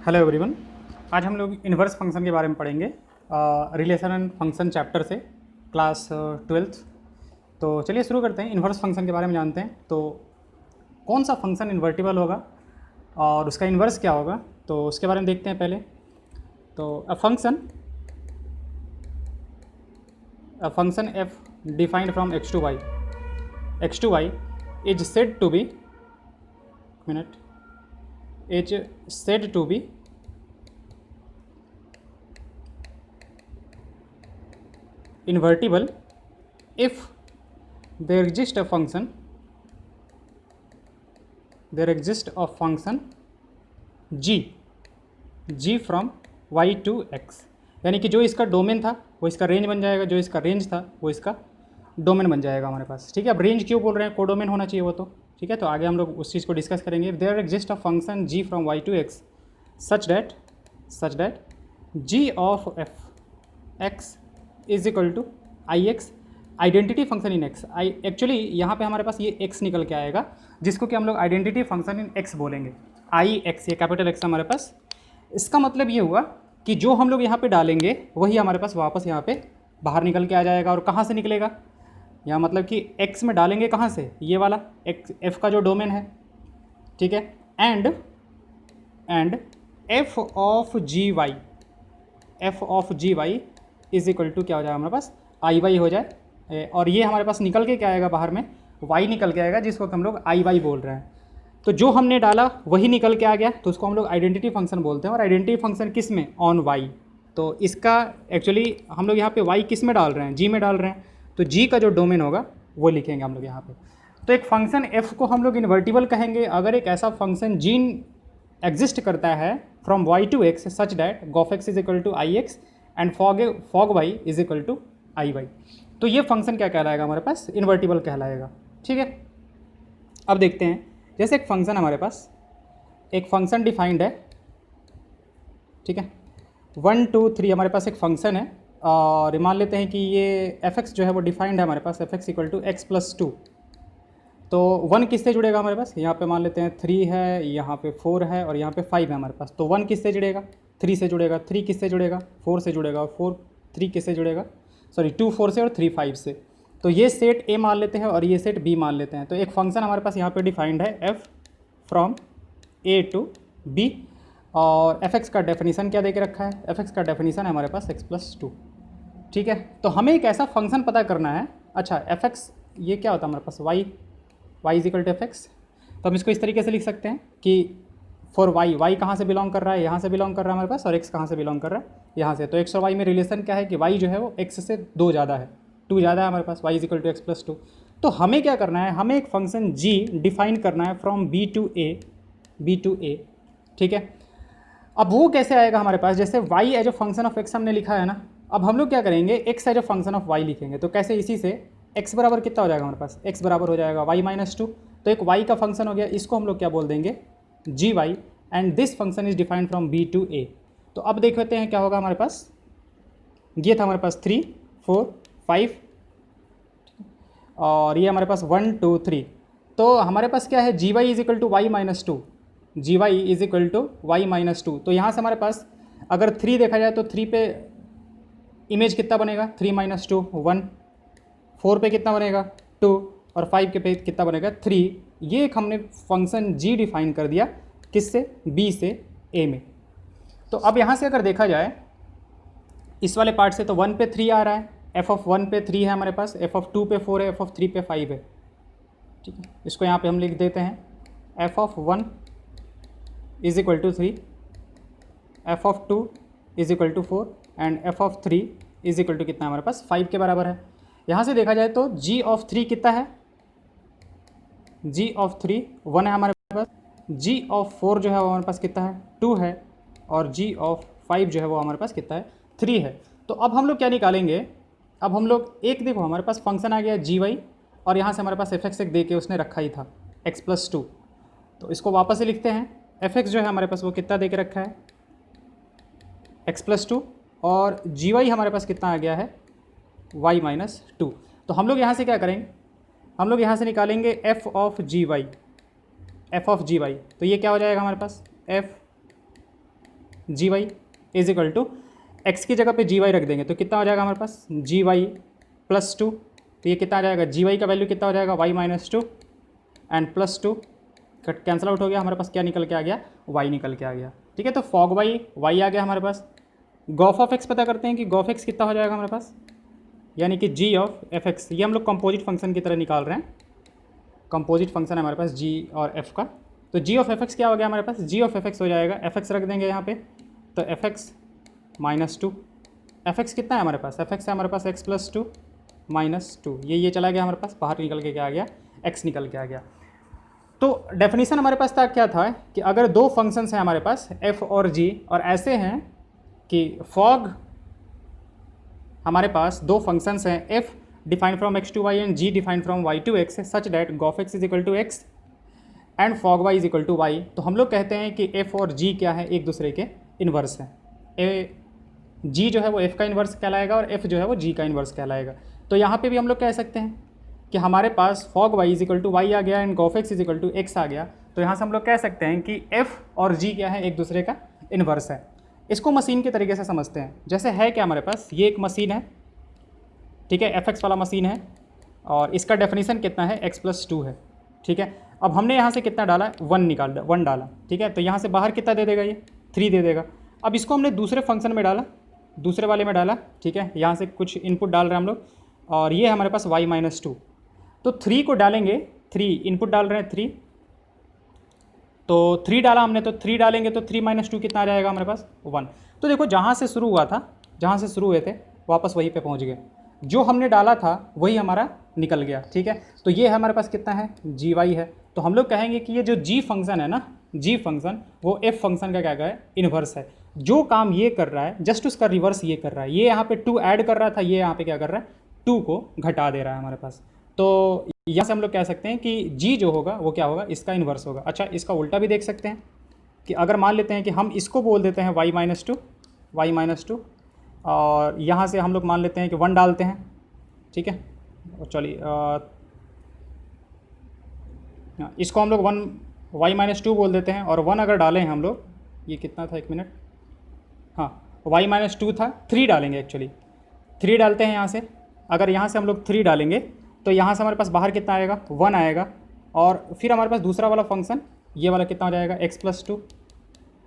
Hello everyone. आज हम लोग इन्वर्स फंक्शन के बारे में पढ़ेंगे रिलेशन एंड फंक्शन चैप्टर से, क्लास 12th। तो चलिए शुरू करते हैं, इन्वर्स फंक्शन के बारे में जानते हैं। तो कौन सा फंक्शन इन्वर्टिबल होगा और उसका इन्वर्स क्या होगा, तो उसके बारे में देखते हैं पहले। तो a function f defined from x to y is said to be invertible if there exists a function g from y to x, यानी कि जो इसका डोमेन था वो इसका रेंज बन जाएगा, जो इसका रेंज था वो इसका डोमेन बन जाएगा हमारे पास। ठीक है, अब रेंज क्यों बोल रहे हैं, कोडोमेन होना चाहिए वो तो। ठीक है, तो आगे हम लोग उस चीज़ को डिस्कस करेंगे। There exist a function g from y to x such that g of f x is equal to I x, identity function in x. Actually यहाँ पे हमारे पास ये एक्स निकल के आएगा, जिसको कि हम लोग आइडेंटिटी फंक्शन इन एक्स बोलेंगे। आई एक्स, ये कैपिटल एक्स हमारे पास। इसका मतलब ये हुआ कि जो हम लोग यहाँ पे डालेंगे वही हमारे पास वापस यहाँ पे बाहर निकल के आ जाएगा। और कहाँ से निकलेगा, यहाँ मतलब कि एक्स में डालेंगे कहाँ से, ये वाला एफ का जो डोमेन है। ठीक है, and f of ji Y is equal to क्या हो जाएगा हमारे पास, आई वाई हो जाए। और ये हमारे पास निकल के क्या आएगा बाहर में, वाई निकल के आएगा, जिसको हम लोग आई वाई बोल रहे हैं। तो जो हमने डाला वही निकल के आ गया, तो उसको हम लोग आइडेंटिटी फंक्शन बोलते हैं। और आइडेंटिटी फंक्शन किस में, ऑन वाई। तो इसका एक्चुअली हम लोग यहाँ पे वाई किस में डाल रहे हैं, जी में डाल रहे हैं। तो जी का जो डोमेन होगा वो लिखेंगे हम लोग यहाँ पे। तो एक फंक्शन एफ को हम लोग इन्वर्टिबल कहेंगे अगर एक ऐसा फंक्शन जी एग्जिस्ट करता है from Y to x such that g o f x is equal to I x and fog Y is equal to I y. तो ये फंक्शन क्या कहलाएगा हमारे पास, इन्वर्टिबल कहलाएगा। ठीक है, अब देखते हैं। जैसे एक फंक्शन हमारे पास, एक फंक्शन डिफाइंड है। ठीक है, 1 2 3 हमारे पास एक फंक्शन है। और मान लेते हैं कि ये एफ एक्स जो है वो डिफाइंड है हमारे पास, F x equal to X plus 2। तो 1 किससे जुड़ेगा हमारे पास, यहाँ पे मान लेते हैं 3 है, यहाँ पे 4 है और यहाँ पे 5 है हमारे पास। तो 1 किससे जुड़ेगा, 3 से जुड़ेगा। 3 किससे जुड़ेगा, 4 से जुड़ेगा। 3 किससे जुड़ेगा, 2 4 से और 3 5 से। तो ये सेट ए मान लेते हैं और ये सेट बी मान लेते हैं। तो एक फंक्शन हमारे पास यहाँ पे डिफाइंड है f from A to B. और एफ एक्स का डेफिनीसन क्या दे के रखा है, एफ एक्स का डेफिनीसन है हमारे पास एक्स प्लस 2। ठीक है, तो हमें एक ऐसा फंक्शन पता करना है। अच्छा, एफ एक्स ये क्या होता है हमारे पास, Y is equal to F X. तो हम इसको इस तरीके से लिख सकते हैं कि फॉर वाई कहाँ से बिलोंग कर रहा है, यहाँ से बिलोंग कर रहा है हमारे पास, और एक्स कहाँ से बिलोंग कर रहा है, यहाँ से। तो एक्स और वाई में रिलेशन क्या है कि वाई जो है वो एक्स से 2 ज़्यादा है, 2 ज़्यादा है हमारे पास, Y is equal to X plus 2। तो हमें क्या करना है, हमें एक फंक्शन जी डिफाइन करना है फ्रॉम बी टू ए। ठीक है, अब वो कैसे आएगा हमारे पास, जैसे y as a function of x हमने लिखा है ना, अब हम लोग क्या करेंगे, x as a function of y लिखेंगे। तो कैसे, इसी से एक्स बराबर कितना हो जाएगा हमारे पास, एक्स बराबर हो जाएगा वाई माइनस 2। तो एक वाई का फंक्शन हो गया, इसको हम लोग क्या बोल देंगे, G Y. And this function is defined from B to A. तो अब देख लेते हैं क्या होगा हमारे पास। ये था हमारे पास 3 4 5 और ये हमारे पास 1 2 3। तो हमारे पास क्या है, जी Y is equal to Y minus 2, G Y is equal to Y minus 2। तो यहाँ से हमारे पास अगर 3 देखा जाए तो 3 पे इमेज कितना बनेगा, 3 माइनस 2 1, 4 पे कितना बनेगा 2 और 5 के पे कितना बनेगा 3। ये एक हमने फंक्शन जी डिफाइन कर दिया, किससे, बी से ए में। तो अब यहाँ से अगर देखा जाए इस वाले पार्ट से, तो 1 पे 3 आ रहा है, एफ ऑफ 1 पे 3 है हमारे पास, एफ ऑफ 2 पे 4 है, एफ ऑफ 3 पे 5 है। ठीक है, इसको यहाँ पे हम लिख देते हैं, f of 1 is equal to 3, f of 2 is equal to 4 and f of 3 is equal to कितना हमारे पास 5 के बराबर है। यहाँ से देखा जाए तो जी ऑफ 3 कितना है, जी ऑफ 3 1 है हमारे पास, जी ऑफ 4 जो है वो हमारे पास कितना है 2 है, और जी ऑफ 5 जो है वो हमारे पास कितना है 3 है। तो अब हम लोग क्या निकालेंगे, अब हम लोग एक देखो हमारे पास फंक्शन आ गया जी वाई, और यहाँ से हमारे पास एफ एक्स एक दे के उसने रखा ही था एक्स प्लस 2। तो इसको वापस से लिखते हैं, एफ एक्स जो है हमारे पास वो कितना दे के रखा है एक्स प्लस 2, और जी वाई हमारे पास कितना आ गया है वाई माइनस 2। तो हम लोग यहाँ से क्या करेंगे, हम लोग यहाँ से निकालेंगे F of ji Y, F of ji Y. तो ये क्या हो जाएगा हमारे पास, F G Y is equal to X की जगह पे जी वाई रख देंगे तो कितना हो जाएगा हमारे पास जी वाई प्लस टू। तो ये कितना आ जाएगा जी वाई का वैल्यू कितना हो जाएगा y minus two and plus two cancel out हो गया, हमारे पास क्या निकल के आ गया वाई निकल के आ गया। ठीक है, तो फॉग वाई आ गया हमारे पास। गॉफ ऑफ एक्स पता करते हैं कि गॉफ एक्स कितना हो जाएगा हमारे पास, यानी कि जी ऑफ एफ एक्स। ये हम लोग कंपोजिट फंक्शन की तरह निकाल रहे हैं, कंपोजिट फंक्शन है हमारे पास जी और एफ का। तो जी ऑफ एफ एक्स क्या हो गया हमारे पास, जी ऑफ एफ एक्स हो जाएगा, एफ एक्स रख देंगे यहाँ पे, तो F X minus two. F X कितना है हमारे पास, एफ एक्स है हमारे पास X plus two minus two. ये चला गया हमारे पास, बाहर निकल के क्या आ गया एक्स निकल के आ गया। तो डेफिनेशन हमारे पास था क्या था कि अगर दो फंक्शंस हैं हमारे पास एफ और जी, और ऐसे हैं कि फॉग हमारे पास दो फंक्शंस हैं f defined from x to y and g defined from Y to x such that g o f x is equal to x and fog Y is equal to y. तो हम लोग कहते हैं कि एफ और जी क्या है, एक दूसरे के इन्वर्स हैं। जी जो है वो एफ का इन्वर्स कहलाएगा और एफ जो है वो जी का इन्वर्स कहलाएगा। तो यहाँ पे भी हम लोग कह सकते हैं कि हमारे पास fog Y is equal to Y आ गया and gof x is equal to X आ गया। तो यहाँ से हम लोग कह सकते हैं कि एफ और जी क्या है, एक दूसरे का इन्वर्स है। इसको मशीन के तरीके से समझते हैं। जैसे है क्या हमारे पास, ये एक मशीन है, ठीक है, एफ एक्स वाला मशीन है और इसका डेफिनेशन कितना है एक्स प्लस टू है। ठीक है, अब हमने यहाँ से कितना डाला, वन डाला। ठीक है, तो यहाँ से बाहर कितना दे देगा, ये 3 दे देगा। अब इसको हमने दूसरे फंक्शन में डाला, दूसरे वाले में डाला। ठीक है, यहाँ से कुछ इनपुट डाल रहे हैं हम लोग और ये हमारे पास वाई माइनस टू। तो 3 को डालेंगे, 3 इनपुट डाल रहे हैं 3, तो 3 डाला हमने, तो 3 डालेंगे तो 3 माइनस टू कितना आ जाएगा हमारे पास 1। तो देखो जहाँ से शुरू हुआ था, जहाँ से शुरू हुए थे वापस वहीं पे पहुँच गए, जो हमने डाला था वही हमारा निकल गया। ठीक है, तो ये हमारे पास कितना है जी वाई है। तो हम लोग कहेंगे कि ये जो जी फंक्शन है ना, जी फंक्शन वो एफ फंक्शन का क्या है, इन्वर्स है। जो काम ये कर रहा है जस्ट उसका रिवर्स ये कर रहा है। ये यहाँ पे 2 ऐड कर रहा था, ये यहाँ पे क्या कर रहा है 2 को घटा दे रहा है हमारे पास। तो यहाँ से हम लोग कह सकते हैं कि जी जो होगा वो क्या होगा, इसका इन्वर्स होगा। अच्छा, इसका उल्टा भी देख सकते हैं कि अगर मान लेते हैं कि हम इसको बोल देते हैं वाई माइनस टू और यहाँ से हम लोग मान लेते हैं कि 1 डालते हैं। ठीक है, और चलिए इसको हम लोग 1 वाई माइनस टू बोल देते हैं और 1 अगर डालें हम लोग, ये कितना था, 1 मिनट, हाँ वाई माइनस टू था, 3 डालेंगे एक्चुअली, 3 डालते हैं यहाँ से। अगर यहाँ से हम लोग 3 डालेंगे तो यहाँ से हमारे पास बाहर कितना आएगा 1 आएगा और फिर हमारे पास दूसरा वाला फंक्शन ये वाला कितना हो जाएगा एक्स प्लस टू।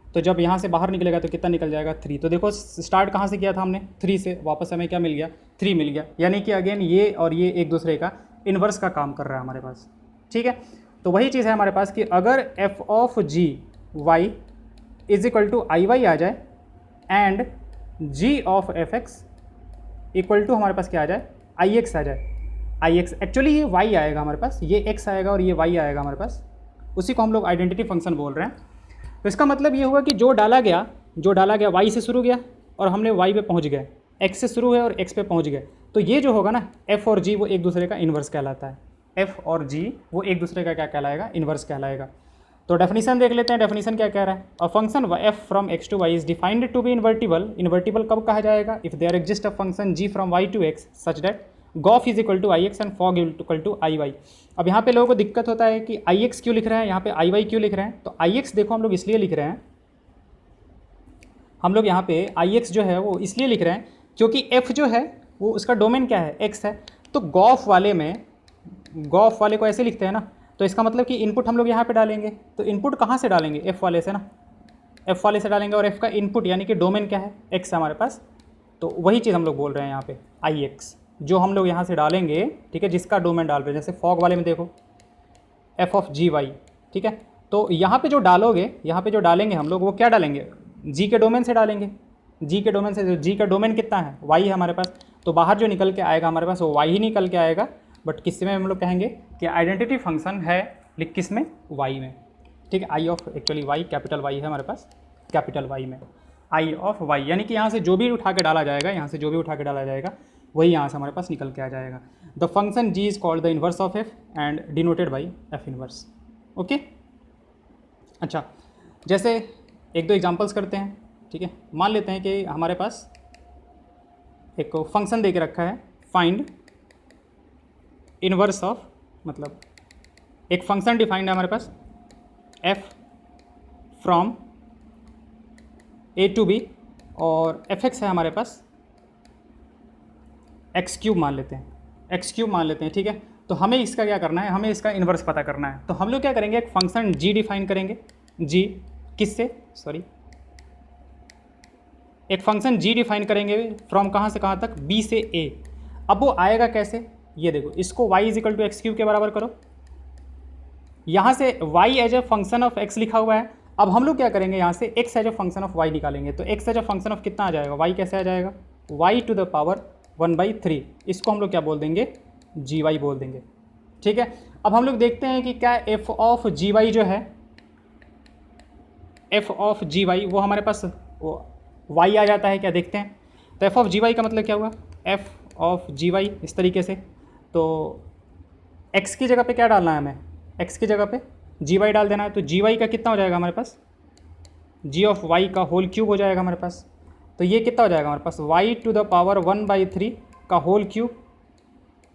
तो जब यहाँ से बाहर निकलेगा तो कितना निकल जाएगा 3। तो देखो स्टार्ट कहाँ से किया था हमने 3 से, वापस हमें क्या मिल गया 3 मिल गया। यानी कि अगेन ये और ये एक दूसरे का इन्वर्स का काम कर रहा है हमारे पास। ठीक है, तो वही चीज़ है हमारे पास कि अगर F of ji Y is equal to I Y आ जाए and G of F x equal to हमारे पास क्या आ जाए आई एक्स आ जाए। आई एक्स एक्चुअली ये वाई आएगा हमारे पास, ये एक्स आएगा और ये वाई आएगा हमारे पास, उसी को हम लोग आइडेंटिटी फंक्शन बोल रहे हैं। तो इसका मतलब ये हुआ कि जो डाला गया वाई से शुरू गया और हमने वाई पे पहुंच गए, एक्स से शुरू है और एक्स पे पहुंच गए। तो ये जो होगा ना एफ और जी वो एक दूसरे का इन्वर्स कहलाता है। एफ और जी वो एक दूसरे का क्या कहलाएगा, इन्वर्स कहलाएगा। तो डेफिनेशन देख लेते हैं, डेफिनेशन क्या कह रहा है। A function f from x to y is defined to be invertible. Invertible कब कहा जाएगा, if there exist a function g from Y to x such that g o f is equal to I x and f o g equal to I y. अब यहाँ पे लोगों को दिक्कत होता है कि आई एक्स क्यों लिख रहे हैं, यहाँ पे आई वाई क्यों लिख रहे हैं। तो आई एक्स देखो हम लोग इसलिए लिख रहे हैं, हम लोग यहाँ पे आई एक्स जो है वो इसलिए लिख रहे हैं क्योंकि एफ जो है वो उसका डोमेन क्या है एक्स है। तो गॉफ वाले को ऐसे लिखते हैं ना, तो इसका मतलब कि इनपुट हम लोग यहाँ पे डालेंगे। तो इनपुट कहाँ से डालेंगे, एफ वाले से ना, एफ वाले से डालेंगे और एफ का इनपुट यानी कि डोमेन क्या है एक्स है हमारे पास। तो वही चीज़ हम लोग बोल रहे हैं यहाँ पे आई एक्स, जो हम लोग यहाँ से डालेंगे, ठीक है, जिसका डोमेन डाल रहे हैं। जैसे फॉग वाले में देखो एफ ऑफ जी वाई, ठीक है, तो यहाँ पे जो डालोगे, यहाँ पे जो डालेंगे हम लोग वो क्या डालेंगे, जी के डोमेन से डालेंगे। जी के डोमेन से, जी का डोमेन कितना है वाई है हमारे पास, तो बाहर जो निकल के आएगा हमारे पास वो वाई ही निकल के आएगा। बट किस में हम लोग कहेंगे कि आइडेंटिटी फंक्शन है, लिख किस में, वाई में। ठीक है, I of actually Y capital Y है हमारे पास, कैपिटल वाई में आई ऑफ वाई, यानी कि यहाँ से जो भी उठा के डाला जाएगा, यहाँ से जो भी उठा के डाला जाएगा वही यहाँ से हमारे पास निकल के आ जाएगा। The function g is called the inverse of f and denoted by f inverse. Okay, अच्छा, जैसे एक दो एग्जांपल्स करते हैं। ठीक है, मान लेते हैं कि हमारे पास एक फंक्शन दे के रखा है फाइंड इन्वर्स ऑफ, मतलब एक फंक्शन डिफाइंड है हमारे पास F from A to B, और एफ एक्स है हमारे पास एक्स क्यूब मान लेते हैं, एक्स क्यूब मान लेते हैं, ठीक है। तो हमें इसका क्या करना है, हमें इसका इन्वर्स पता करना है। तो हम लोग क्या करेंगे, एक फंक्शन जी डिफाइन करेंगे। जी किससे, सॉरी, एक फंक्शन जी डिफाइन करेंगे फ्रॉम कहाँ से कहाँ तक, बी से ए। अब वो आएगा कैसे, ये देखो, इसको y is equal to x cube के बराबर करो। यहाँ से y as a function of x लिखा हुआ है। अब हम लोग क्या करेंगे, यहाँ से x as a function of y निकालेंगे। तो x as a function of कितना आ जाएगा, y कैसे आ जाएगा, y टू द पावर 1/3। इसको हम लोग क्या बोल देंगे, gy बोल देंगे, ठीक है। अब हम लोग देखते हैं कि क्या f ऑफ gy जो है, f ऑफ gy वो हमारे पास वो y आ जाता है क्या, देखते हैं। तो f ऑफ gy का मतलब क्या हुआ, f ऑफ gy इस तरीके से। तो x की जगह पे क्या डालना है हमें, x की जगह पे gy डाल देना है। तो gy का कितना हो जाएगा हमारे पास, g ऑफ y का होल क्यूब हो जाएगा हमारे पास। तो ये कितना हो जाएगा हमारे पास, y टू द पावर 1/3 का होल क्यूब।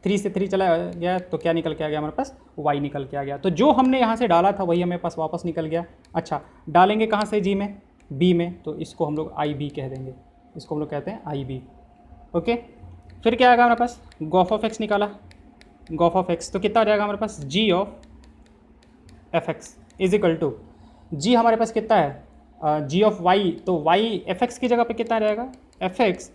3 से 3 चला गया तो क्या निकल के आ गया हमारे पास, y निकल के आ गया। तो जो हमने यहाँ से डाला था वही हमें पास वापस निकल गया। अच्छा, डालेंगे कहाँ से, g में, b में, तो इसको हम लोग आई बी कह देंगे, इसको हम लोग कहते हैं आई बी। ओके, फिर क्या आएगा हमारे पास, गॉफ ऑफ एक्स निकाला, गॉफ ऑफ एक्स, तो कितना आ जाएगा हमारे पास, G of F X is equal to, G हमारे पास कितना है, जी ऑफ वाई, तो वाई एफ एक्स की जगह पे कितना आ जाएगा, F X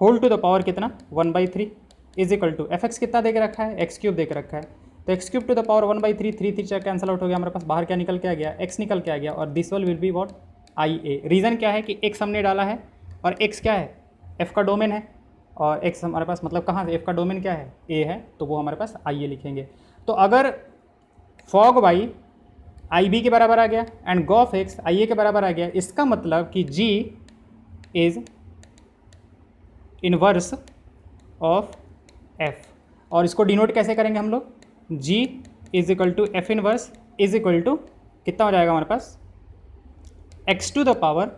whole to the power कितना 1/3 is equal to, F X कितना दे के रखा है, एक्स क्यूब दे के रखा है। तो x cube two the power 1/3, 3 cancel out हो गया हमारे पास, बाहर क्या निकल के आ गया, एक्स निकल के आ गया। और this will be what, I A. Reason क्या है कि एक्स हमने डाला है और एक्स क्या है, एफ का डोमेन है, और एक्स हमारे पास मतलब कहाँ से, एफ का डोमेन क्या है, ए है, तो वो हमारे पास आई ए लिखेंगे। तो अगर फॉग वाई आई बी के बराबर आ गया and gof X I A के बराबर आ गया, इसका मतलब कि G is inverse of F. और इसको डिनोट कैसे करेंगे हम लोग, G is equal to F inverse is equal to कितना हो जाएगा हमारे पास, X to the power,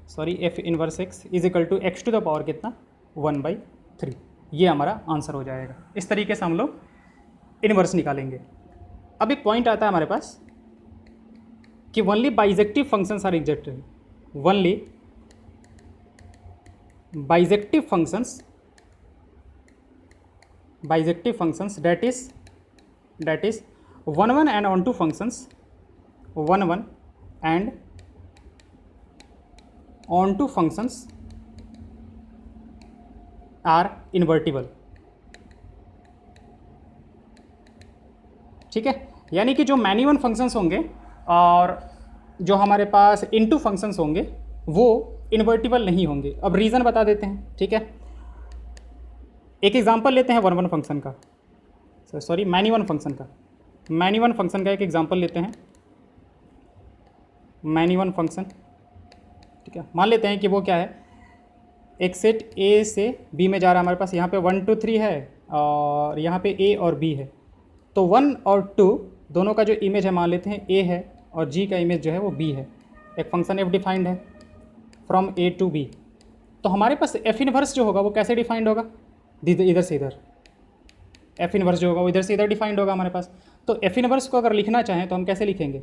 sorry F inverse X is equal to X to the power कितना 1/3। ये हमारा आंसर हो जाएगा। इस तरीके से हम लोग इनवर्स निकालेंगे। अब एक पॉइंट आता है हमारे पास कि ओनली बाइजेक्टिव फंक्शंस आर एग्जेक्टिव, only bijective functions that is 1 and onto functions, 1 and onto functions are invertible, ठीक है। यानी कि जो मैनी वन फंक्शंस होंगे और जो हमारे पास इनटू फंक्शंस होंगे वो इन्वर्टिबल नहीं होंगे। अब रीज़न बता देते हैं, ठीक है। एक एग्जांपल लेते हैं 1 फंक्शन का, सॉरी मैनी वन फंक्शन का, मैनी वन फंक्शन का एक एग्जांपल लेते हैं, मैनी वन फंक्शन, ठीक है। मान लेते हैं कि वो क्या है, एक सेट ए से बी में जा रहा है हमारे पास, यहाँ पे 1 2 3 है और यहाँ पे ए और बी है। तो 1 और 2 दोनों का जो इमेज है मान लेते हैं ए है और जी का इमेज जो है वो बी है। एक फंक्शन एफ डिफाइंड है फ्रॉम ए टू बी। तो हमारे पास एफ इनवर्स जो होगा वो कैसे डिफाइंड होगा, इधर से इधर, एफ इनवर्स जो होगा वो इधर से इधर डिफाइंड होगा हमारे पास। तो एफ इनवर्स को अगर लिखना चाहें तो हम कैसे लिखेंगे,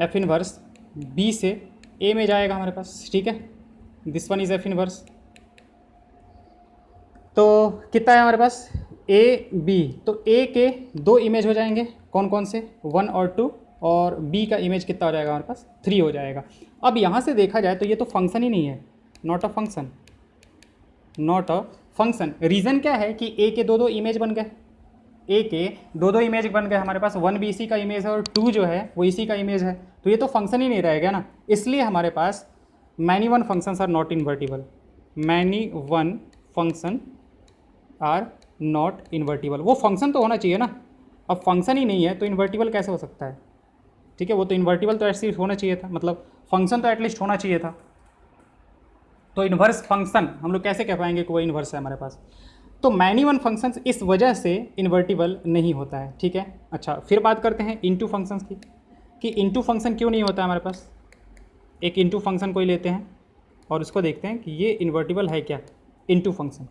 एफ इनवर्स बी से ए में जाएगा हमारे पास, ठीक है। This one is F inverse. तो कितना है हमारे पास, ए बी, तो ए के 2 इमेज हो जाएंगे, कौन कौन से, 1 और 2, और बी का इमेज कितना हो जाएगा हमारे पास 3 हो जाएगा। अब यहाँ से देखा जाए तो ये तो फंक्शन ही नहीं है, not a function, not a function. Reason क्या है कि ए के 2 इमेज बन गए, ए के 2 इमेज बन गए हमारे पास, 1 भी इसी का इमेज है और 2 जो है वो इसी का इमेज है, तो ये तो फंक्शन ही नहीं रहेगा ना। इसलिए हमारे पास many one functions are not invertible, many one function are not invertible. वो फंक्शन तो होना चाहिए ना, अब फंक्शन ही नहीं है तो इन्वर्टिबल कैसे हो सकता है, ठीक है। वो तो इन्वर्टिबल तो एटलीस्ट होना चाहिए था, मतलब फंक्शन तो एटलीस्ट होना चाहिए था। तो इन्वर्स फंक्शन हम लोग कैसे कह पाएंगे कि वो इन्वर्स है हमारे पास। तो मैनी वन फंक्शंस इस वजह से इन्वर्टिबल नहीं होता है, ठीक है। अच्छा, फिर बात करते हैं इनटू फंक्शंस की, कि इनटू फंक्शन क्यों नहीं होता है हमारे पास। एक इनटू फंक्शन कोई लेते हैं और उसको देखते हैं कि ये इन्वर्टिबल है क्या, इनटू फंक्शन।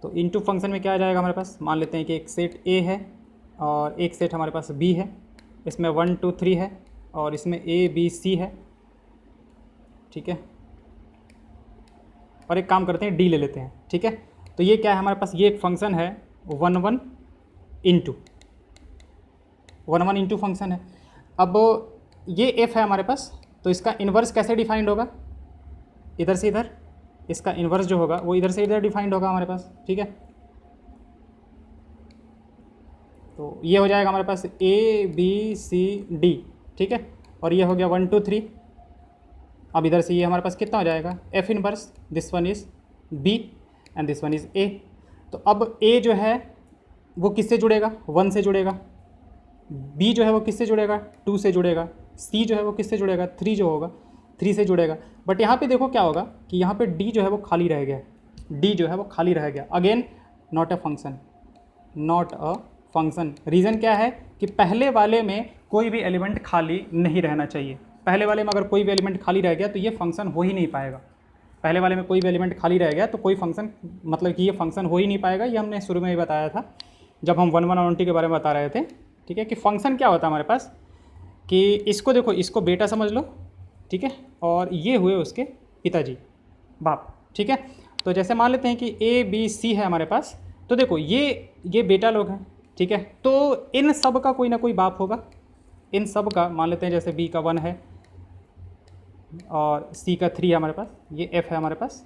तो इनटू फंक्शन में क्या आ जाएगा हमारे पास, मान लेते हैं कि एक सेट ए है और एक सेट हमारे पास बी है, इसमें 1 2 3 है और इसमें ए बी सी है, ठीक है। और एक काम करते हैं, डी ले लेते हैं, ठीक है। तो ये क्या है हमारे पास, ये एक फंक्शन है 1 1 इंटू फंक्शन है। अब ये एफ है हमारे पास, तो इसका इन्वर्स कैसे डिफाइंड होगा, इधर से इधर, इसका इन्वर्स जो होगा वो इधर से इधर डिफाइंड होगा हमारे पास, ठीक है। तो ये हो जाएगा हमारे पास ए बी सी डी, ठीक है। और ये हो गया 1 2 3। अब इधर से ये हमारे पास कितना हो जाएगा, f inverse, this one is B and this one is A. तो अब ए जो है वो किससे जुड़ेगा, 1 से जुड़ेगा, बी जो है वो किससे जुड़ेगा, 2 से जुड़ेगा, सी जो है वो किससे जुड़ेगा, 3 जो होगा 3 से जुड़ेगा। बट यहाँ पे देखो क्या होगा कि यहाँ पे डी जो है वो खाली रह गया, डी जो है वो खाली रह गया। Again not a function, not a function. Reason क्या है कि पहले वाले में कोई भी एलिमेंट खाली नहीं रहना चाहिए। पहले वाले में अगर कोई भी एलिमेंट खाली रह गया तो ये फंक्शन हो ही नहीं पाएगा। पहले वाले में कोई भी एलिमेंट खाली रह गया तो कोई फंक्शन, मतलब कि ये फंक्शन हो ही नहीं पाएगा। ये हमने शुरू में ही बताया था जब हम 1 1 और 1 के बारे में बता रहे थे, ठीक है। कि फंक्शन क्या होता है हमारे पास, कि इसको देखो, इसको बेटा समझ लो, ठीक है, और ये हुए उसके पिताजी, बाप, ठीक है। तो जैसे मान लेते हैं कि ए बी सी है हमारे पास, तो देखो ये बेटा लोग हैं, ठीक है। तो इन सब का कोई ना कोई बाप होगा, इन सब का मान लेते हैं जैसे बी का 1 है और सी का 3 है हमारे पास, ये एफ है हमारे पास,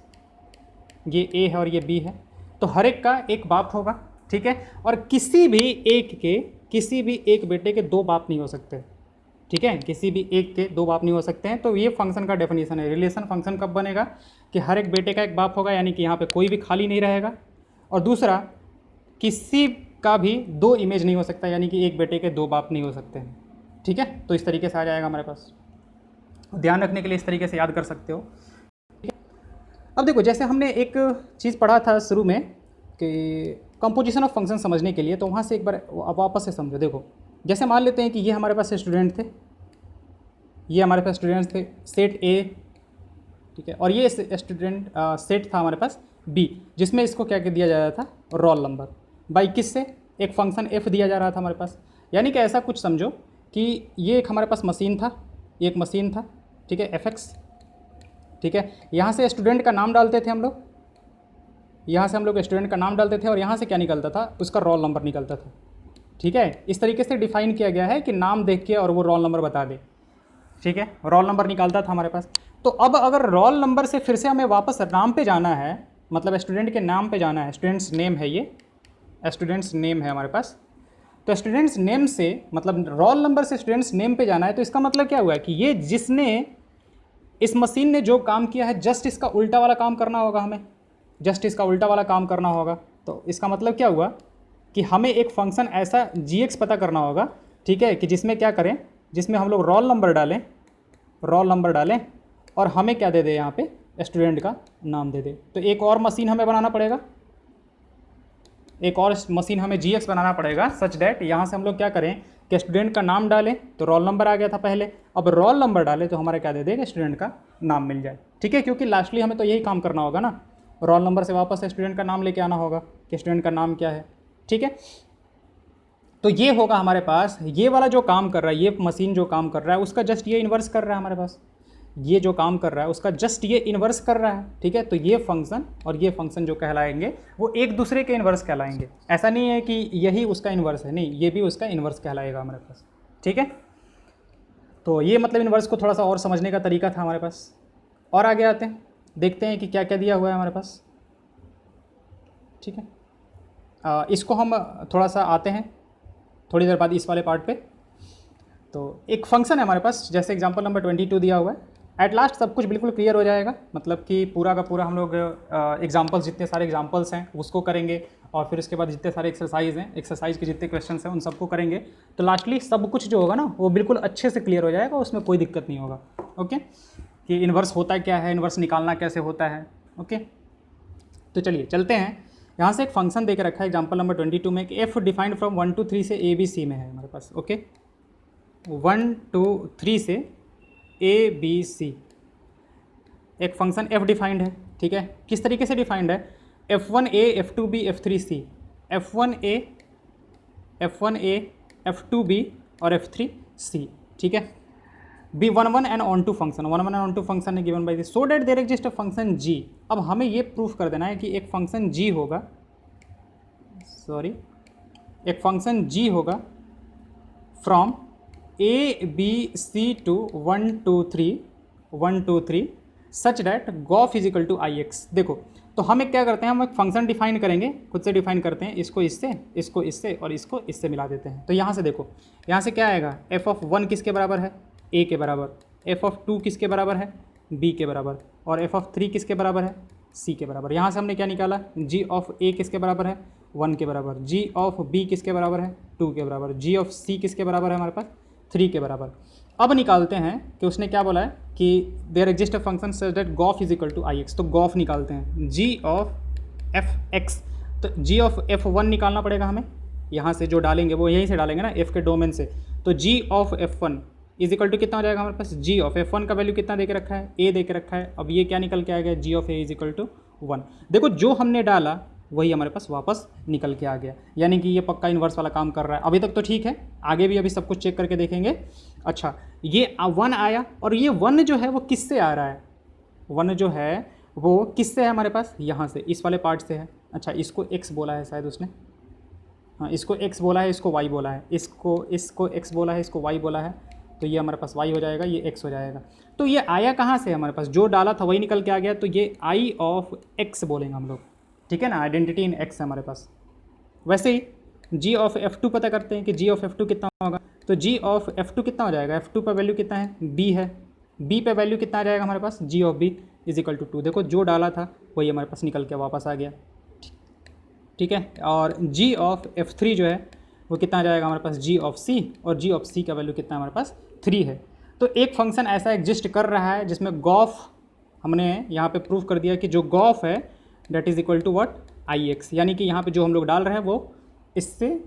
ये ए है और ये बी है। तो हर एक का एक बाप होगा, ठीक है। और किसी भी एक बेटे के 2 बाप नहीं हो सकते, ठीक है। किसी भी एक के 2 बाप नहीं हो सकते हैं। तो ये फंक्शन का डेफिनेशन है। रिलेशन फंक्शन कब बनेगा कि हर एक बेटे का एक बाप होगा, यानी कि यहाँ पे कोई भी खाली नहीं रहेगा। और दूसरा, किसी का भी 2 इमेज नहीं हो सकता, यानी कि एक बेटे के 2 बाप नहीं हो सकते हैं, ठीक है। तो इस तरीके से आ जाएगा हमारे पास। ध्यान रखने के लिए इस तरीके से याद कर सकते हो, ठीक है। अब देखो, जैसे हमने एक चीज़ पढ़ा था शुरू में कि कंपोजिशन ऑफ फंक्शन समझने के लिए, तो वहाँ से एक बार वापस से समझो। देखो, जैसे मान लेते हैं कि ये हमारे पास स्टूडेंट थे, ये हमारे पास स्टूडेंट्स थे, सेट ए, ठीक है। और ये स्टूडेंट सेट था हमारे पास बी, जिसमें इसको क्या दिया जा रहा था, रोल नंबर, बाई किससे, एक फंक्शन एफ दिया जा रहा था हमारे पास। यानी कि ऐसा कुछ समझो कि ये एक हमारे पास मशीन था, ये एक मशीन था, ठीक है, एफ एक्स, ठीक है। यहाँ से स्टूडेंट का नाम डालते थे हम लोग, यहाँ से हम लोग स्टूडेंट का नाम डालते थे और यहाँ से क्या निकलता था, उसका रोल नंबर निकलता था, ठीक है। इस तरीके से डिफाइन किया गया है कि नाम देख के और वो रोल नंबर बता दे, ठीक है। रोल नंबर निकालता था हमारे पास। तो अब अगर रोल नंबर से फिर से हमें वापस नाम पे जाना है, मतलब स्टूडेंट के नाम पे जाना है, स्टूडेंट्स नेम है, ये स्टूडेंट्स नेम है हमारे पास। तो स्टूडेंट्स नेम से मतलब रोल नंबर से स्टूडेंट्स नेम पे जाना है, तो इसका मतलब क्या हुआ कि ये जिसने, इस मशीन ने जो काम किया है, जस्ट इसका उल्टा वाला काम करना होगा हमें, जस्ट इसका उल्टा वाला काम करना होगा। तो इसका मतलब क्या हुआ कि हमें एक फंक्शन ऐसा जी पता करना होगा, ठीक है, कि जिसमें क्या करें, जिसमें हम लोग रोल नंबर डालें और हमें क्या दे दे, यहाँ पे स्टूडेंट का नाम दे दे। तो एक और मशीन हमें बनाना पड़ेगा, एक और मशीन हमें जी बनाना पड़ेगा, सच डैट यहाँ से हम लोग क्या करें कि स्टूडेंट का नाम डालें तो रोल नंबर आ गया था पहले, अब रोल नंबर डालें तो हमारा क्या दे देगा, स्टूडेंट का नाम मिल जाए, ठीक है। क्योंकि लास्टली हमें तो यही काम करना होगा ना, रोल नंबर से वापस स्टूडेंट का नाम लेके आना होगा कि स्टूडेंट का नाम क्या है, ठीक है। तो ये होगा हमारे पास, ये वाला जो काम कर रहा है, ये मशीन जो काम कर रहा है उसका जस्ट ये इन्वर्स कर रहा है हमारे पास, ये जो काम कर रहा है उसका जस्ट ये इन्वर्स कर रहा है, ठीक है। तो ये फंक्शन और ये फंक्शन जो कहलाएंगे वो एक दूसरे के इन्वर्स कहलाएंगे। ऐसा नहीं है कि यही उसका इन्वर्स है, नहीं, ये भी उसका इन्वर्स कहलाएगा हमारे पास, ठीक है। तो ये मतलब इन्वर्स को थोड़ा सा और समझने का तरीका था हमारे पास। और आगे आते हैं, देखते हैं कि क्या क्या दिया हुआ है हमारे पास, ठीक है। इसको हम थोड़ा सा आते हैं थोड़ी देर बाद इस वाले पार्ट पे। तो एक फंक्शन है हमारे पास, जैसे एग्जांपल नंबर 22 दिया हुआ है। एट लास्ट सब कुछ बिल्कुल क्लियर हो जाएगा, मतलब कि पूरा का पूरा हम लोग एग्जांपल्स, जितने सारे एग्जांपल्स हैं उसको करेंगे और फिर उसके बाद जितने सारे एक्सरसाइज हैं, एक्सरसाइज के जितने क्वेश्चंस हैं उन सबको करेंगे। तो लास्टली सब कुछ जो होगा ना वो बिल्कुल अच्छे से क्लियर हो जाएगा, उसमें कोई दिक्कत नहीं होगा, ओके। कि इन्वर्स होता क्या है, इन्वर्स निकालना कैसे होता है, ओके। तो चलिए चलते हैं। यहाँ से एक फंक्शन दे के रखा है एग्जाम्पल नंबर 22 में कि एफ डिफाइंड फ्रॉम 1 to 3 से ए बी सी में है हमारे पास, ओके। 1 2 3 से ए बी सी एक फंक्शन एफ डिफाइंड है, ठीक है। किस तरीके से डिफाइंड है, f1a f2b f3c, f1a f2b और f3c, ठीक है। B one one and onto function, one one and onto function है given by this, so that there exist a function G. अब हमें ये प्रूफ कर देना है कि एक फंक्शन जी होगा, एक फंक्शन जी होगा from A B C to 1 2 3 such that g o f is equal to I x. देखो तो हम एक क्या करते हैं, हम एक फंक्शन डिफाइन करेंगे, खुद से डिफाइन करते हैं, इसको इससे और इसको इससे मिला देते हैं। तो यहाँ से देखो, यहाँ से क्या आएगा, एफ ऑफ 1 किसके बराबर है, ए के बराबर, एफ ऑफ 2 किसके बराबर है, बी के बराबर, और एफ ऑफ 3 किसके बराबर है, सी के बराबर। यहाँ से हमने क्या निकाला, जी ऑफ ए किसके बराबर है, 1 के बराबर, जी ऑफ बी किसके बराबर है, 2 के बराबर, जी ऑफ सी किसके बराबर है हमारे पास, 3 के बराबर। अब निकालते हैं कि उसने क्या बोला है कि there exist a function such that g o f is equal to I x. तो गॉफ निकालते हैं, जी ऑफ एफ एक्स, तो जी ऑफ एफ 1 निकालना पड़ेगा हमें, यहाँ से जो डालेंगे वो यहीं से डालेंगे ना, एफ के डोमेन से। तो G of F 1 is equal to कितना हो जाएगा हमारे पास, जी ऑफ एफ 1 का वैल्यू कितना दे के रखा है, ए दे के रखा है। अब ये क्या निकल के आएगा, G of A is equal to 1। देखो जो हमने डाला वही हमारे पास वापस निकल के आ गया, यानी कि ये पक्का इन्वर्स वाला काम कर रहा है। अभी तक तो ठीक है, आगे भी अभी सब कुछ चेक करके देखेंगे। अच्छा ये 1 आया, और ये 1 जो है वो किससे आ रहा है, 1 जो है वो किससे है हमारे पास, यहाँ से, इस वाले पार्ट से है। अच्छा इसको x बोला है शायद उसने, हाँ इसको x बोला है, इसको y बोला है, इसको x बोला है, इसको y बोला है, तो ये हमारे पास y हो जाएगा, ये x हो जाएगा। तो ये आया कहाँ से हमारे पास, जो डाला था वही निकल के आ गया, तो ये i ऑफ x बोलेंगे हम लोग, ठीक है ना, आइडेंटिटी इन x है हमारे पास। वैसे ही g ऑफ f2 पता करते हैं कि g ऑफ f2 कितना होगा, तो g ऑफ f2 कितना हो जाएगा, f2 पर वैल्यू कितना है, b है, b पे वैल्यू कितना आ जाएगा हमारे पास, g of b is equal to 2। देखो जो डाला था वही हमारे पास निकल के वापस आ गया, ठीक है। और g ऑफ f3 जो है वो कितना आ जाएगा हमारे पास, g ऑफ c, और g ऑफ c का वैल्यू कितना हमारे पास 3 है। तो एक फंक्शन ऐसा एग्जिस्ट कर रहा है जिसमें गॉफ, हमने यहाँ पे प्रूव कर दिया कि जो गॉफ है that is equal to what, I x, यानी कि यहाँ पे जो हम लोग डाल रहे हैं वो इससे,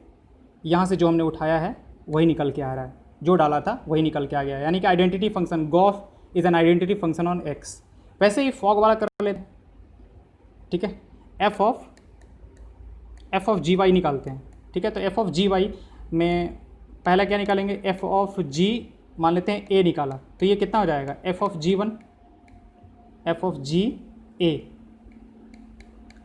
यहाँ से जो हमने उठाया है वही निकल के आ रहा है, जो डाला था वही निकल के आ गया है, यानी कि identity function g o f is an identity function on x. वैसे ही फॉग वाला कर लेते, ठीक है, एफ ऑफ जी वाई निकालते हैं, ठीक है। तो एफ ऑफ जी वाई में पहला क्या निकालेंगे, एफ ऑफ जी मान लेते हैं ए निकाला, तो ये कितना हो जाएगा, F of G 1, F of G A,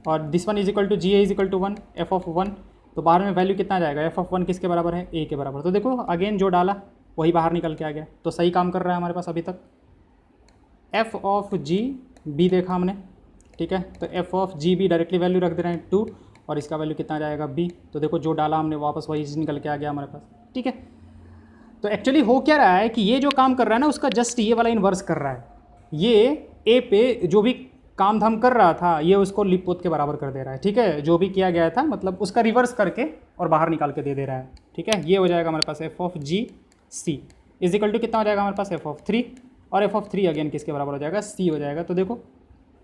और this one is equal to G A is equal to 1, F of 1, तो बाहर में वैल्यू कितना आ जाएगा, एफ ऑफ 1 किसके बराबर है, ए के बराबर। तो देखो अगेन जो डाला वही बाहर निकल के आ गया, तो सही काम कर रहा है हमारे पास अभी तक। एफ ऑफ जी बी देखा हमने, ठीक है, तो F of G be directly value रख दे रहे हैं 2, और इसका वैल्यू कितना आ जाएगा बी। तो देखो जो डाला हमने वापस वही निकल के आ गया हमारे पास, ठीक है। तो एक्चुअली हो क्या रहा है कि ये जो काम कर रहा है ना उसका जस्ट ये वाला इन्वर्स कर रहा है, ये ए पे जो भी काम धाम कर रहा था ये उसको लिप पोत के बराबर कर दे रहा है, ठीक है, जो भी किया गया था मतलब उसका रिवर्स करके और बाहर निकाल के दे रहा है, ठीक है। ये हो जाएगा हमारे पास F of G C is equal to कितना हो जाएगा हमारे पास, एफ ऑफ 3, और एफ ऑफ 3 अगेन किसके बराबर हो जाएगा, सी हो जाएगा। तो देखो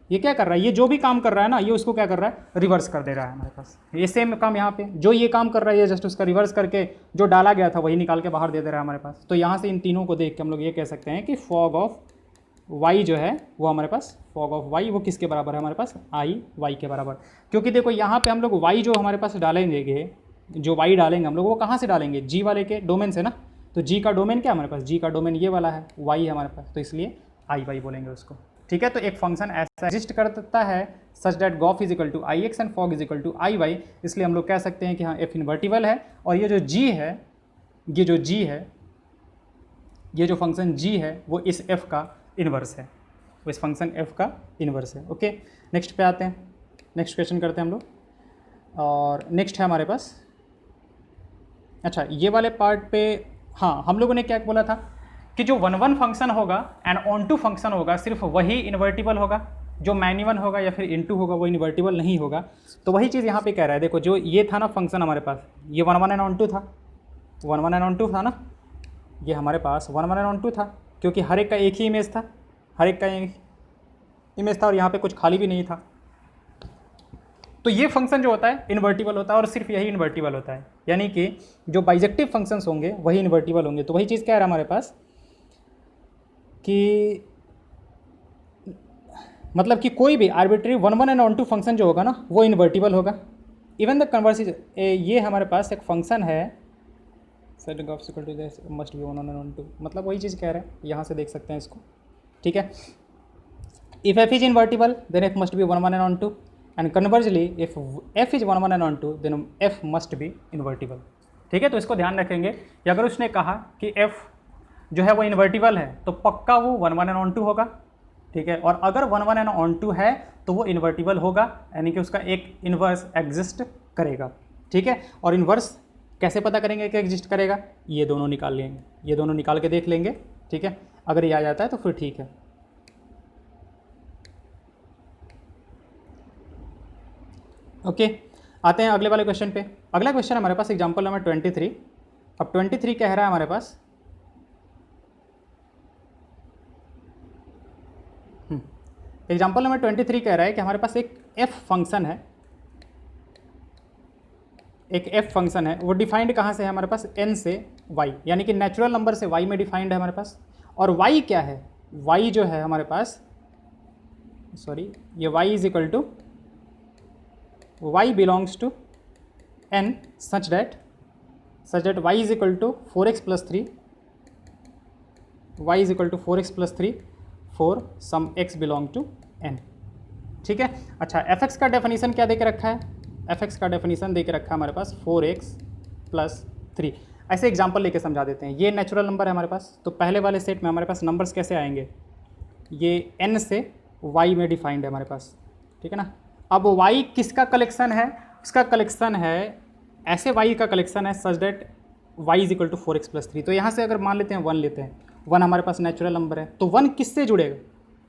ये क्या कर रहा है, ये जो भी काम कर रहा है ना ये उसको क्या कर रहा है, रिवर्स कर दे रहा है हमारे पास। ये सेम काम यहाँ पे जो ये काम कर रहा है ये जस्ट उसका रिवर्स करके जो डाला गया था वही निकाल के बाहर दे दे रहा है हमारे पास। तो यहाँ से इन तीनों को देख के हम लोग ये कह सकते हैं कि फॉग ऑफ y जो है वो हमारे पास, फॉग ऑफ y वो किसके बराबर है हमारे पास, आई y के बराबर। क्योंकि देखो यहाँ पे हम लोग y जो हमारे पास डालेंगे, जो y डालेंगे हम लोग वो कहाँ से डालेंगे, g वाले के डोमेन से ना। तो g का डोमेन क्या हमारे पास, g का डोमेन ये वाला है, y है हमारे पास, तो इसलिए आई y बोलेंगे उसको, ठीक है। तो एक फंक्शन ऐसा एग्जिस्ट करता है such that g o f is equal to I x and f o g is equal to I y, इसलिए हम लोग कह सकते हैं कि हाँ एफ इन्वर्टिबल है। और ये जो g है, ये जो g है, ये जो फंक्शन g है वो इस f का इन्वर्स है, वो इस फंक्शन f का इन्वर्स है। ओके नेक्स्ट पे आते हैं, नेक्स्ट क्वेश्चन करते हैं हम लोग। और नेक्स्ट है हमारे पास, अच्छा ये वाले पार्ट पे हाँ हम लोगों ने क्या बोला था कि जो 1 फंक्शन होगा एंड ऑन टू फंक्शन होगा सिर्फ वही इन्वर्टिबल होगा, जो मैन्यूअन होगा या फिर इनटू होगा वो इन्वर्टिबल नहीं होगा। तो वही चीज़ यहाँ पे कह रहा है, देखो जो ये था ना फंक्शन हमारे पास, ये 1 एंड ऑन टू था, 1 एंड ऑन टू था ना, ये हमारे पास 1 एंड ऑन टू था, क्योंकि हर एक का एक ही इमेज था, हर एक का एक इमेज था और यहाँ पे कुछ खाली भी नहीं था। तो ये फंक्शन जो होता है इन्वर्टिबल होता है और सिर्फ यही इन्वर्टिबल होता है, यानी कि जो बाइजेक्टिव फंक्शंस होंगे वही इन्वर्टिबल होंगे। तो वही चीज़ क्या है हमारे पास कि मतलब कि कोई भी arbitrary 1 and onto function जो होगा ना वो इन्वर्टिबल होगा। इवन द कन्वर्स ये हमारे पास एक फंक्शन है setting of equal to this must be 1 1 2, मतलब वही चीज़ कह रहे हैं, यहाँ से देख सकते हैं इसको, ठीक है। If f is invertible then f must be 1 1 and 2, and conversely if f is 1 1 and 2 then f must be invertible, ठीक है। तो इसको ध्यान रखेंगे कि अगर उसने कहा कि f जो है वो इन्वर्टिबल है तो पक्का वो 1 1 and 2 होगा, ठीक है। और अगर 1 1 and 2 है तो वो इन्वर्टिबल होगा, यानी कि उसका एक इन्वर्स एग्जिस्ट करेगा, ठीक है। और इन्वर्स कैसे पता करेंगे कि एग्जिस्ट करेगा, ये दोनों निकाल लेंगे, ये दोनों निकाल के देख लेंगे, ठीक है। अगर ये आ जाता है तो फिर ठीक है। ओके, आते हैं अगले वाले क्वेश्चन पे। अगला क्वेश्चन हमारे पास एग्जांपल नंबर 23। अब 23 कह रहा है हमारे पास एग्जांपल नंबर 23 कह रहा है कि हमारे पास एक f फंक्शन है, एक f फंक्शन है, वो डिफाइंड कहाँ से है हमारे पास, n से y, यानी कि नेचुरल नंबर से y में डिफाइंड है हमारे पास। और y क्या है, y जो है हमारे पास, सॉरी, ये y is equal to y belongs to n such that y is equal to 4x plus 3, y is equal to 4x plus 3 for some x belong to n, ठीक है। अच्छा, f(x) का definition क्या दे के रखा है, f(x) का डेफिनेशन दे के रखा है हमारे पास 4x प्लस 3। ऐसे एग्जांपल लेके समझा देते हैं। ये नेचुरल नंबर है हमारे पास, तो पहले वाले सेट में हमारे पास नंबर्स कैसे आएंगे, ये n से y में डिफाइंड है हमारे पास, ठीक है ना। अब y किसका कलेक्शन है, उसका कलेक्शन है, ऐसे y का कलेक्शन है such that y is equal to 4x plus 3। तो यहाँ से अगर मान लेते हैं 1 लेते हैं, 1 हमारे पास नेचुरल नंबर है, तो 1 किससे जुड़ेगा,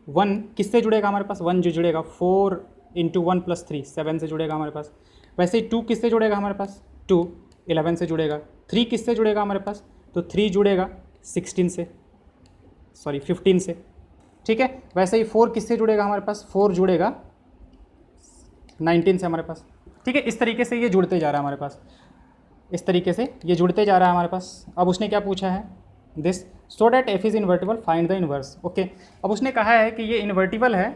1 किससे जुड़ेगा हमारे पास, 1 जो जुड़ेगा 4 इंटू 1 प्लस 3 7 से जुड़ेगा हमारे पास। वैसे ही 2 किससे जुड़ेगा हमारे पास, 2 11 से जुड़ेगा। 3 किससे जुड़ेगा हमारे पास, तो 3 जुड़ेगा 16 से, सॉरी 15 से, ठीक है। वैसे ही 4 किससे जुड़ेगा हमारे पास, 4 जुड़ेगा 19 से हमारे पास, ठीक है। इस तरीके से ये जुड़ते जा रहा है हमारे पास, इस तरीके से ये जुड़ते जा रहा है हमारे पास। अब उसने क्या पूछा है, this so that f is invertible find the inverse, okay. अब उसने कहा है कि ये इन्वर्टिबल है,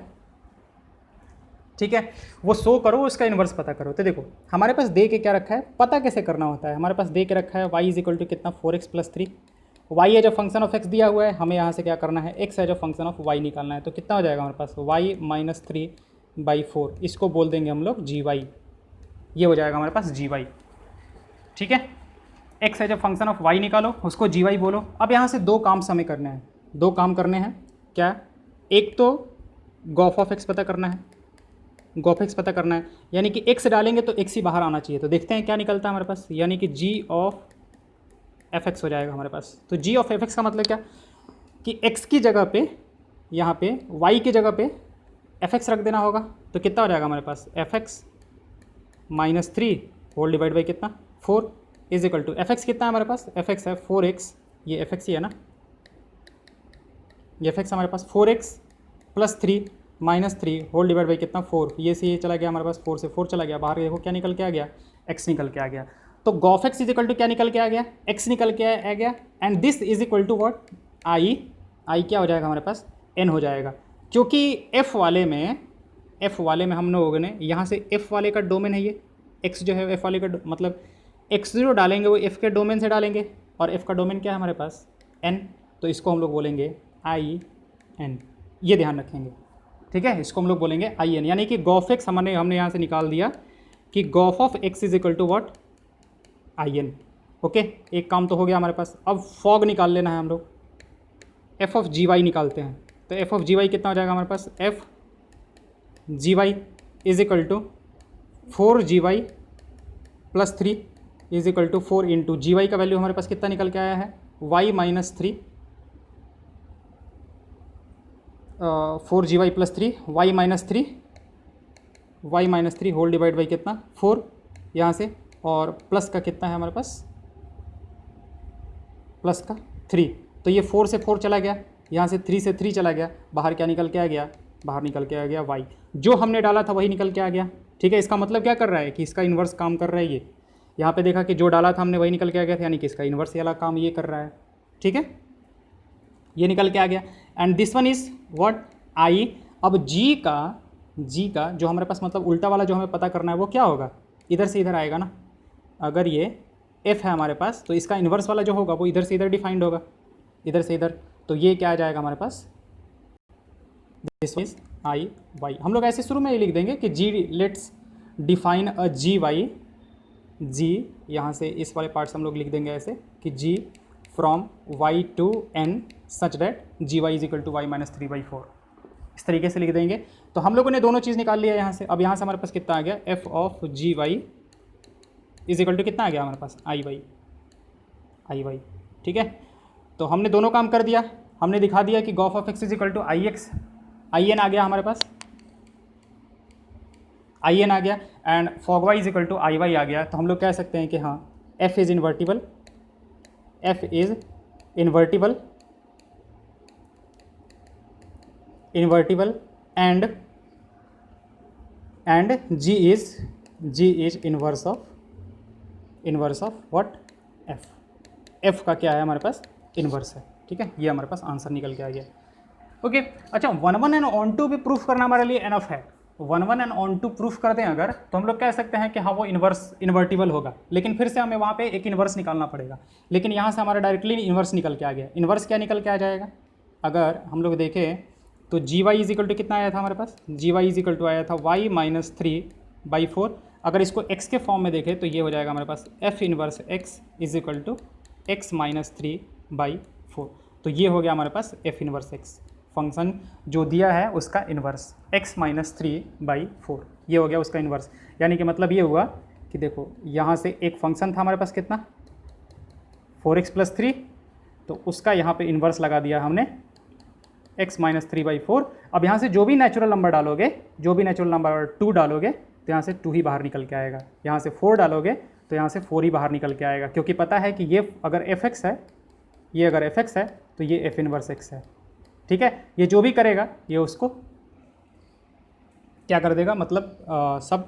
ठीक है, वो शो करो, उसका इन्वर्स पता करो। तो देखो हमारे पास दे के क्या रखा है, पता कैसे करना होता है, हमारे पास दे के रखा है y इज इक्वल टू कितना 4x plus 3, y as a function of x दिया हुआ है, हमें यहाँ से क्या करना है, x as a function of y निकालना है। तो कितना हो जाएगा हमारे पास, y माइनस 3/4, इसको बोल देंगे हम लोग gy, ये हो जाएगा हमारे पास gy, ठीक है। x as a function of y निकालो, उसको gy बोलो। अब यहाँ से दो काम हमें करने हैं, दो काम करने हैं, क्या, एक तो गॉफ ऑफ x पता करना है, गॉफ x पता करना है, यानी कि x डालेंगे तो x ही बाहर आना चाहिए। तो देखते हैं क्या निकलता है हमारे पास, यानी कि g ऑफ fx हो जाएगा हमारे पास। तो g ऑफ fx का मतलब क्या, कि x की जगह पे, यहाँ पे y की जगह पे fx रख देना होगा। तो कितना हो जाएगा हमारे पास, fx minus 3 whole divide by कितना 4 इज इक्वल टू fx कितना है हमारे पास, fx है 4x, ये fx ही है ना, ये fx हमारे पास 4x plus 3 minus 3 whole divide by कितना 4, ये से ये चला गया हमारे पास, 4 से 4 चला गया बाहर, देखो क्या निकल के आ गया, x निकल के आ गया। तो g o f x is equal to क्या निकल के आ गया, x निकल के आ गया, and this is equal to what, i क्या हो जाएगा हमारे पास, n हो जाएगा। क्योंकि f वाले में हम लोगों ने यहाँ से f वाले का डोमेन है ये, x जो है f वाले का मतलब x जो डालेंगे वो f के डोमेन से डालेंगे, और f का डोमेन क्या है हमारे पास, n, तो इसको हम लोग बोलेंगे i n, ये ध्यान रखेंगे, ठीक है। इसको हम लोग बोलेंगे i n, यानी कि गॉफ x हमने यहाँ से निकाल दिया कि Gauff of x is equal to what, i n, okay. एक काम तो हो गया हमारे पास। अब फॉग निकाल लेना है हम लोग, f ऑफ gy निकालते हैं। तो f ऑफ gy कितना हो जाएगा हमारे पास, f gy is equal to 4gy plus 3 is equal to 4 into gy का वैल्यू हमारे पास कितना निकल के आया है, y minus 3 4gy plus 3 y minus 3 whole divide by कितना 4 यहाँ से, और प्लस का कितना है हमारे पास, प्लस का 3। तो ये 4 से 4 चला गया, यहाँ से 3 से 3 चला गया, बाहर क्या निकल के आ गया, बाहर निकल के आ गया y, जो हमने डाला था वही निकल के आ गया, ठीक है। इसका मतलब क्या कर रहा है कि इसका इन्वर्स काम कर रहा है ये, यहाँ पे देखा कि जो डाला था हमने वही निकल के आ गया था, यानी कि इसका इन्वर्स वाला काम ये कर रहा है, ठीक है, ये निकल के आ गया। And this one is what, i। अब g का जो हमारे पास मतलब उल्टा वाला जो हमें पता करना है वो क्या होगा, इधर से इधर आएगा ना। अगर ये एफ है हमारे पास, तो इसका इन्वर्स वाला जो होगा वो इधर से इधर डिफाइंड होगा, इधर से इधर, तो ये क्या आ जाएगा हमारे पास, दिस इज आई वाई। हम लोग ऐसे शुरू में ही लिख देंगे कि G, let's define a G Y, G यहाँ से इस वाले पार्ट से हम लोग लिख देंगे ऐसे कि G from Y to N such that G Y is equal to Y minus 3/4, इस तरीके से लिख देंगे। तो हम लोगों ने दोनों चीज़ निकाल लिया यहाँ से। अब यहाँ से हमारे पास कितना आ गया, f of ji Y is equal to कितना आ गया हमारे पास, आई वाई, आई वाई। ठीक है, तो हमने दोनों काम कर दिया, हमने दिखा दिया कि Gauff of X is equal to I X, I N आ गया हमारे पास, आई एन आ गया, and fog Y is equal to I Y आ गया। तो हम लोग कह सकते हैं कि हाँ F is invertible, F is invertible, invertible and G is inverse of what, F, F का क्या है हमारे पास, इन्वर्स है। ठीक है, ये हमारे पास आंसर निकल के आ गया। ओके, अच्छा 1 एंड ऑन टू भी प्रूफ करना हमारे लिए एनफ है। 1 एंड ऑन टू प्रूफ कर दें अगर, तो हम लोग कह सकते हैं कि हाँ वो इन्वर्टिबल होगा, लेकिन फिर से हमें वहाँ पे एक इन्वर्स निकालना पड़ेगा। लेकिन यहाँ से हमारा डायरेक्टली इन्वर्स निकल के आ गया। इन्वर्स क्या निकल के आ जाएगा, अगर हम लोग देखें तो जी वाई इज इक्वल टू कितना आया था हमारे पास, G Y is equal to आया था वाई माइनस 3/4। अगर इसको x के फॉर्म में देखें तो ये हो जाएगा हमारे पास F inverse x is equal to X minus 3/4। तो ये हो गया हमारे पास एफ इन्वर्स x, फंक्शन जो दिया है उसका इन्वर्स x माइनस 3/4, ये हो गया उसका इन्वर्स। यानी कि मतलब ये हुआ कि देखो यहाँ से एक फंक्शन था हमारे पास कितना 4x + 3, तो उसका यहाँ पे इन्वर्स लगा दिया हमने x माइनस 3/4। अब यहाँ से जो भी नेचुरल नंबर डालोगे, जो भी नेचुरल नंबर 2 डालोगे तो यहाँ से 2 ही बाहर निकल के आएगा, यहाँ से 4 डालोगे तो यहाँ से 4 ही बाहर निकल के आएगा, क्योंकि पता है कि ये अगर fx है, ये अगर fx है तो ये f इन्वर्स x है। ठीक है, ये जो भी करेगा ये उसको क्या कर देगा, मतलब सब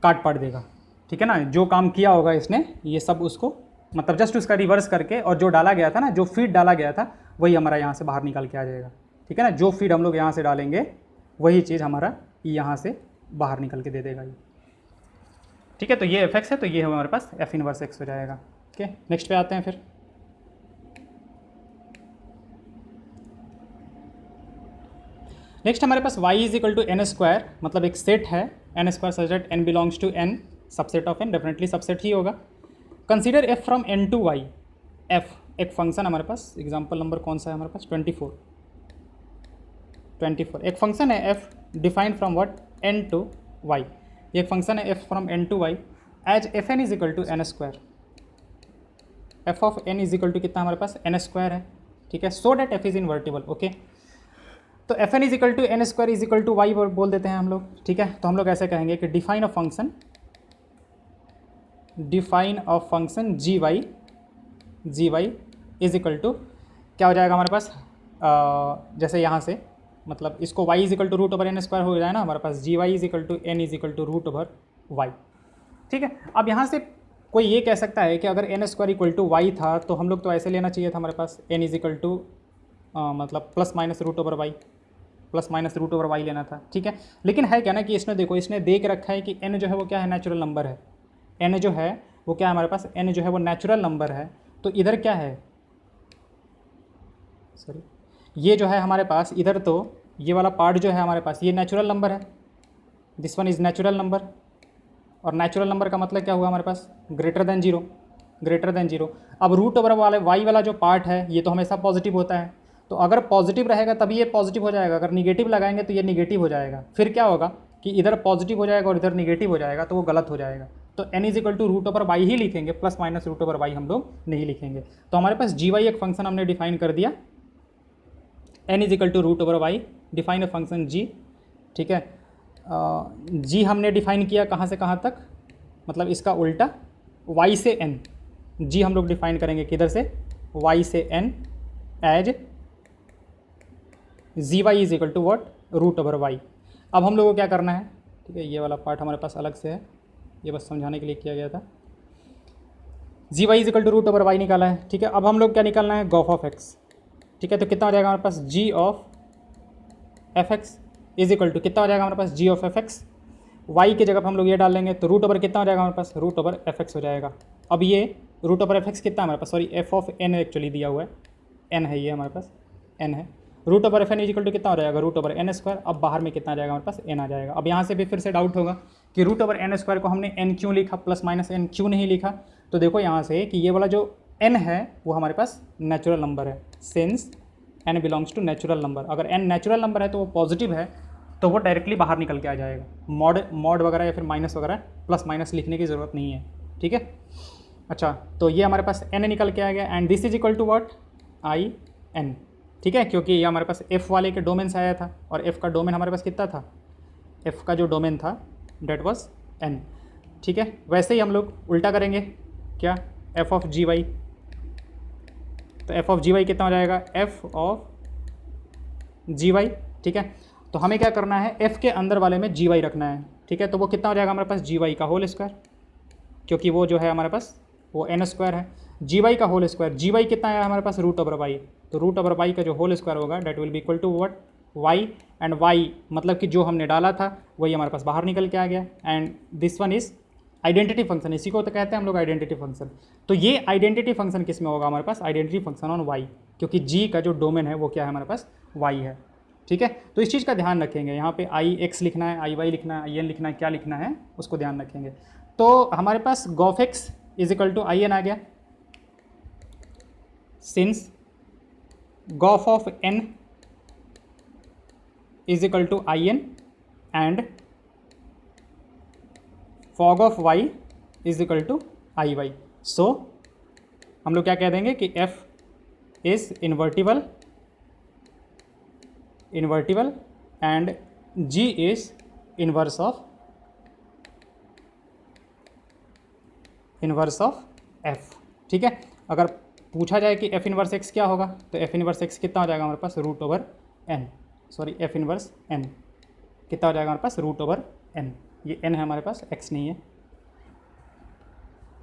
काट पाट देगा। ठीक है ना, जो काम किया होगा इसने ये सब उसको मतलब जस्ट उसका रिवर्स करके, और जो डाला गया था ना, जो फीड डाला गया था वही हमारा यहाँ से बाहर निकल के आ जाएगा। ठीक है ना, जो फीड हम लोग यहाँ से डालेंगे वही चीज़ हमारा यहाँ से बाहर निकल के दे देगा ये। ठीक है, तो ये एफ एक्स है, तो ये हमारे पास एफ इनवर्स एक्स हो जाएगा। ओके, नेक्स्ट पे आते हैं फिर। नेक्स्ट हमारे पास y is equal to N square, मतलब एक सेट है N square such that n belongs to n, subset of n, definitely subset ही होगा। Consider f from n to y, f एक फंक्शन हमारे पास, एग्जाम्पल नंबर कौन सा है हमारे पास 24, एक फंक्शन है f defined from what n to y, ये एक फंक्शन है f from n to y as F N is equal to N square, F of n is equal to कितना हमारे पास n स्क्वायर है। ठीक है, so that f is invertible. Okay, तो F N is equal to N square is equal to Y बोल देते हैं हम लोग। ठीक है, तो हम लोग ऐसे कहेंगे कि define a function g Y is equal to क्या हो जाएगा हमारे पास, जैसे यहाँ से मतलब इसको y is equal to root over N square हो जाए ना हमारे पास, G Y is equal to N is equal to root over Y. ठीक है, अब यहाँ से कोई ये कह सकता है कि अगर n square equal to y था तो हम लोग तो ऐसे लेना चाहिए था हमारे पास एन इज इक्वल टू मतलब plus minus root over y लेना था। ठीक है, लेकिन है क्या ना कि इसने देखो, इसने दे के रखा है कि n जो है वो क्या है, नेचुरल नंबर है। n जो है वो क्या है हमारे पास, n जो है वो नेचुरल नंबर है। तो इधर क्या है, सॉरी, ये जो है हमारे पास इधर, तो ये वाला पार्ट जो है हमारे पास ये नेचुरल नंबर है, this one is natural number. और नेचुरल नंबर का मतलब क्या हुआ हमारे पास, ग्रेटर देन जीरो। अब रूट ओवर वाले वाई वाला जो पार्ट है ये तो हमेशा पॉजिटिव होता है, तो अगर पॉजिटिव रहेगा तभी ये पॉजिटिव हो जाएगा, अगर निगेटिव लगाएंगे तो ये निगेटिव हो जाएगा। फिर क्या होगा कि इधर पॉजिटिव हो जाएगा और इधर निगेटिव हो जाएगा, तो वो गलत हो जाएगा। तो n is equal to root over Y ही लिखेंगे, plus minus root over Y हम लोग नहीं लिखेंगे। तो हमारे पास जी वाई एक फंक्शन हमने डिफाइन कर दिया, n is equal to root over Y, define a function g। ठीक है, g हमने डिफाइन किया कहाँ से कहाँ तक, मतलब इसका उल्टा y से n, g हम लोग डिफाइन करेंगे किधर से, y से n as g Y is equal to what, root over y. अब हम लोग को क्या करना है, ठीक है, ये वाला पार्ट हमारे पास अलग से है, ये बस समझाने के लिए किया गया था। G Y is equal to root over Y निकाला है। ठीक है, अब हम लोग क्या निकालना है, गॉफ ऑफ एक्स। ठीक है, तो कितना हो जाएगा हमारे पास, G of F X is equal to कितना हो जाएगा हमारे पास, G of F X. Y की जगह पर हम लोग ये डाल लेंगे तो रूट ओवर कितना हो जाएगा हमारे पास, रूट ओवर एफ एक्स हो जाएगा। अब ये रूट ओवर एफ एक्स कितना है हमारे पास, sorry F of N actually दिया हुआ है, एन है ये हमारे पास, एन है। Root over F N is equal to कितना हो जाएगा, रूट ओवर एन स्क्वायर। अब बाहर में कितना आ जाएगा हमारे पास, एन आ जाएगा। अब यहाँ से भी फिर से डाउट होगा कि रूट ओवर एन स्क्वायर को हमने एन क्यों लिखा, प्लस माइनस एन क्यों नहीं लिखा। तो देखो यहाँ से कि ये वाला जो एन है वो हमारे पास नेचुरल नंबर है, since n belongs to natural number. अगर एन नेचुरल नंबर है तो वो पॉजिटिव है, तो वो डायरेक्टली बाहर निकल के आ जाएगा। मॉड वगैरह या फिर माइनस वगैरह प्लस माइनस लिखने की ज़रूरत नहीं है, ठीक है। अच्छा, तो ये हमारे पास एन निकल के आ गया, and this is equal to what, I n, ठीक है, क्योंकि ये हमारे पास एफ़ वाले के डोमेन से आया था, और एफ़ का डोमेन हमारे पास कितना था, एफ़ का जो डोमेन था डेट वाज एन, ठीक है। वैसे ही हम लोग उल्टा करेंगे, क्या, एफ ऑफ जी वाई, तो एफ ऑफ जी वाई कितना हो जाएगा, एफ ऑफ जी वाई, ठीक है। तो हमें क्या करना है, एफ़ के अंदर वाले में जी वाई रखना है, ठीक है। तो वो कितना हो जाएगा हमारे पास, जी वाई का होल स्क्वायर, क्योंकि वो जो है हमारे पास वो एन स्क्वायर है, जी वाई का होल स्क्वायर। जी वाई कितना है हमारे पास, रूट ओवर वाई, तो रूट ओवर वाई का जो होल स्क्वायर होगा that will be equal to what, y, and y मतलब कि जो हमने डाला था वही हमारे पास बाहर निकल के आ गया, and this one is identity function, इसी को तो कहते हैं हम लोग आइडेंटिटी फंक्शन। तो ये आइडेंटिटी फंक्शन किस में होगा हमारे पास, आइडेंटिटी फंक्शन ऑन वाई, क्योंकि जी का जो डोमेन है वो क्या है हमारे पास, वाई है, ठीक है। तो इस चीज़ का ध्यान रखेंगे, यहाँ पे आई एक्स लिखना है, आई वाई लिखना है, आई एन लिखना है, क्या लिखना है उसको ध्यान रखेंगे। तो हमारे पास gof x is equal to I N आ गया, since gof of N is equal to I N and fog of Y is equal to I Y. So हम लोग क्या कह देंगे कि F is invertible and G is inverse of F, ठीक है। अगर पूछा जाए कि एफ इनवर्स एक्स क्या होगा, तो एफ इनवर्स एक्स कितना हो जाएगा हमारे पास, root over N, sorry F inverse N कितना हो जाएगा हमारे पास, रूट ओवर एन। ये एन है हमारे पास, एक्स नहीं है,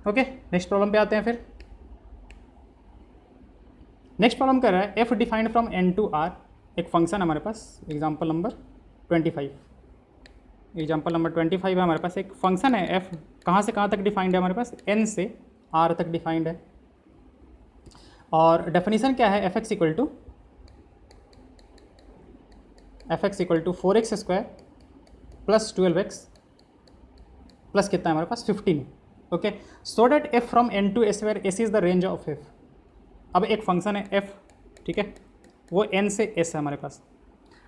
ओके। नेक्स्ट प्रॉब्लम पे आते हैं फिर। नेक्स्ट प्रॉब्लम कर रहा है f defined from N to R, एक फंक्शन हमारे पास, एग्जाम्पल नंबर 25, एग्जाम्पल नंबर 25 है हमारे पास, एक फंक्शन है एफ, कहाँ से कहाँ तक डिफाइंड है हमारे पास, एन से आर तक डिफाइंड है, और डेफिनेशन क्या है, f x equal to 4x square plus 12x plus कितना है हमारे पास, 15, okay. So that f from N to S where S is the range of f. अब एक फंक्शन है एफ, ठीक है, वो एन से एस है हमारे पास।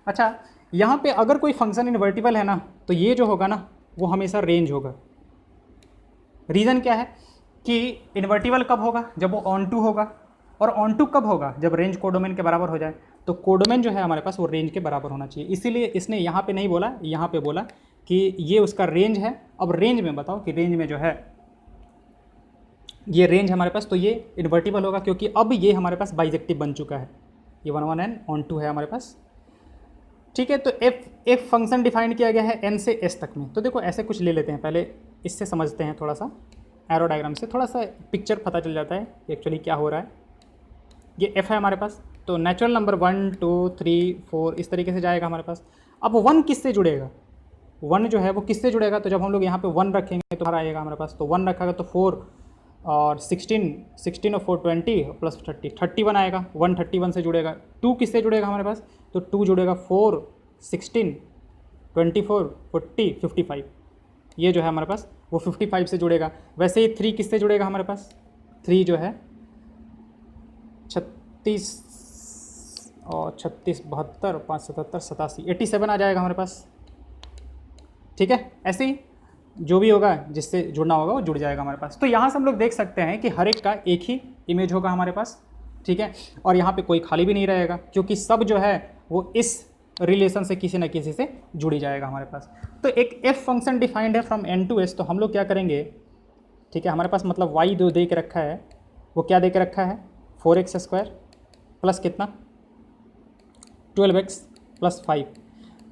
अच्छा, यहाँ पे अगर कोई फंक्शन इन्वर्टिबल है ना, तो ये जो होगा ना वो हमेशा रेंज होगा। रीज़न क्या है कि इन्वर्टिबल कब होगा, जब वो ऑन टू होगा, और ऑन टू कब होगा, जब रेंज कोडोमेन के बराबर हो जाए। तो कोडोमेन जो है हमारे पास वो रेंज के बराबर होना चाहिए, इसीलिए इसने यहाँ पे नहीं बोला, यहाँ पे बोला कि ये उसका रेंज है। अब रेंज में बताओ कि रेंज में जो है ये रेंज हमारे पास, तो ये इन्वर्टिबल होगा, क्योंकि अब ये हमारे पास बाइजेक्टिव बन चुका है, ये 1 1 एन ऑन टू है हमारे पास, ठीक है। तो एफ फंक्शन डिफाइन किया गया है एन से एस तक में। तो देखो ऐसे कुछ ले लेते हैं, पहले इससे समझते हैं, थोड़ा सा एरो डायग्राम से थोड़ा सा पिक्चर पता चल जाता है एक्चुअली क्या हो रहा है। ये एफ है हमारे पास, तो नेचुरल नंबर 1 2 3 4 इस तरीके से जाएगा हमारे पास। अब 1 किससे जुड़ेगा, 1 जो है वो किससे जुड़ेगा, तो जब हम लोग यहाँ पे 1 रखेंगे तो हमारा आएगा हमारे पास, तो 1 रखा तो 4 और 16 और 4 20 प्लस 31 आएगा, 131 से जुड़ेगा। 2 किससे जुड़ेगा हमारे पास, तो 2 जुड़ेगा 4 16 24 40 55, ये जो है हमारे पास वो 55 से जुड़ेगा। वैसे ही 3 किससे जुड़ेगा हमारे पास, 3 जो है 36 और 36 72 5 77 87 87 आ जाएगा हमारे पास, ठीक है। ऐसे ही जो भी होगा जिससे जुड़ना होगा वो जुड़ जाएगा हमारे पास। तो यहाँ से हम लोग देख सकते हैं कि हर एक का एक ही इमेज होगा हमारे पास, ठीक है, और यहाँ पे कोई खाली भी नहीं रहेगा, क्योंकि सब जो है वो इस रिलेशन से किसी न किसी से जुड़ी जाएगा हमारे पास। तो एक एफ फंक्शन डिफाइंड है फ्रॉम एन टू एस, तो हम लोग क्या करेंगे, ठीक है, हमारे पास मतलब वाई जो दे के रखा है वो क्या दे के रखा है, 4x स्क्वायर प्लस कितना 12x प्लस 5।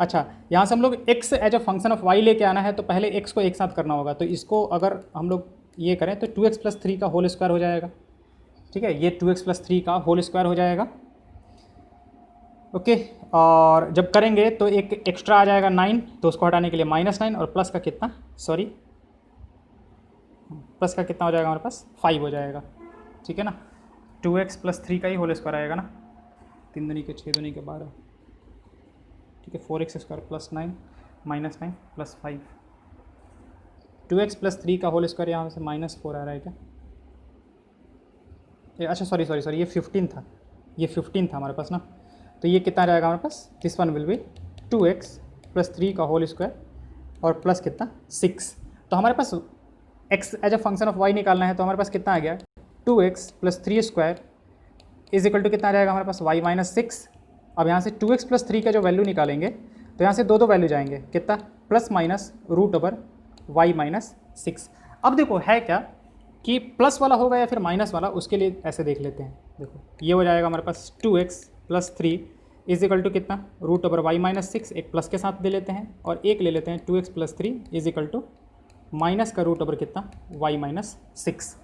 अच्छा, यहाँ से हम लोग x as a function of y लेके आना है, तो पहले x को एक साथ करना होगा। तो इसको अगर हम लोग ये करें तो 2x प्लस 3 का होल स्क्वायर हो जाएगा, ठीक है, ये 2x प्लस 3 का होल स्क्वायर हो जाएगा, ओके। और जब करेंगे तो एक एक्स्ट्रा आ जाएगा 9, तो उसको हटाने के लिए -9 और प्लस का कितना, सॉरी प्लस का कितना हो जाएगा हमारे पास 5 हो जाएगा, ठीक है ना। 2x + 3 का ही होल स्क्वायर आएगा ना, 3 दूनी के 6 दूनी के 12, ठीक है। 4x² + 9 -9 + 5, 2x + 3 का होल स्क्वायर यहाँ से -4 आ रहा है क्या? अच्छा सॉरी ये 15 था, ये 15 था हमारे पास ना। तो ये कितना रहेगा हमारे पास, this one will be 2x + 3 का होल स्क्वायर और प्लस कितना 6। तो हमारे पास x as a function of y निकालना है, तो हमारे पास कितना आ गया 2x + 3² = कितना आ जाएगा हमारे पास y - 6। अब यहाँ से 2x + 3 का जो वैल्यू निकालेंगे तो यहाँ से दो वैल्यू जाएंगे, कितना ±√y - 6। अब देखो है क्या कि प्लस वाला होगा या फिर माइनस वाला, उसके लिए ऐसे देख लेते हैं। देखो ये हो जाएगा हमारे पास 2x + 3 = कितना √y - 6, एक प्लस के साथ दे लेते हैं और एक ले लेते हैं 2x + 3 = माइनस का √, कितना y - 6।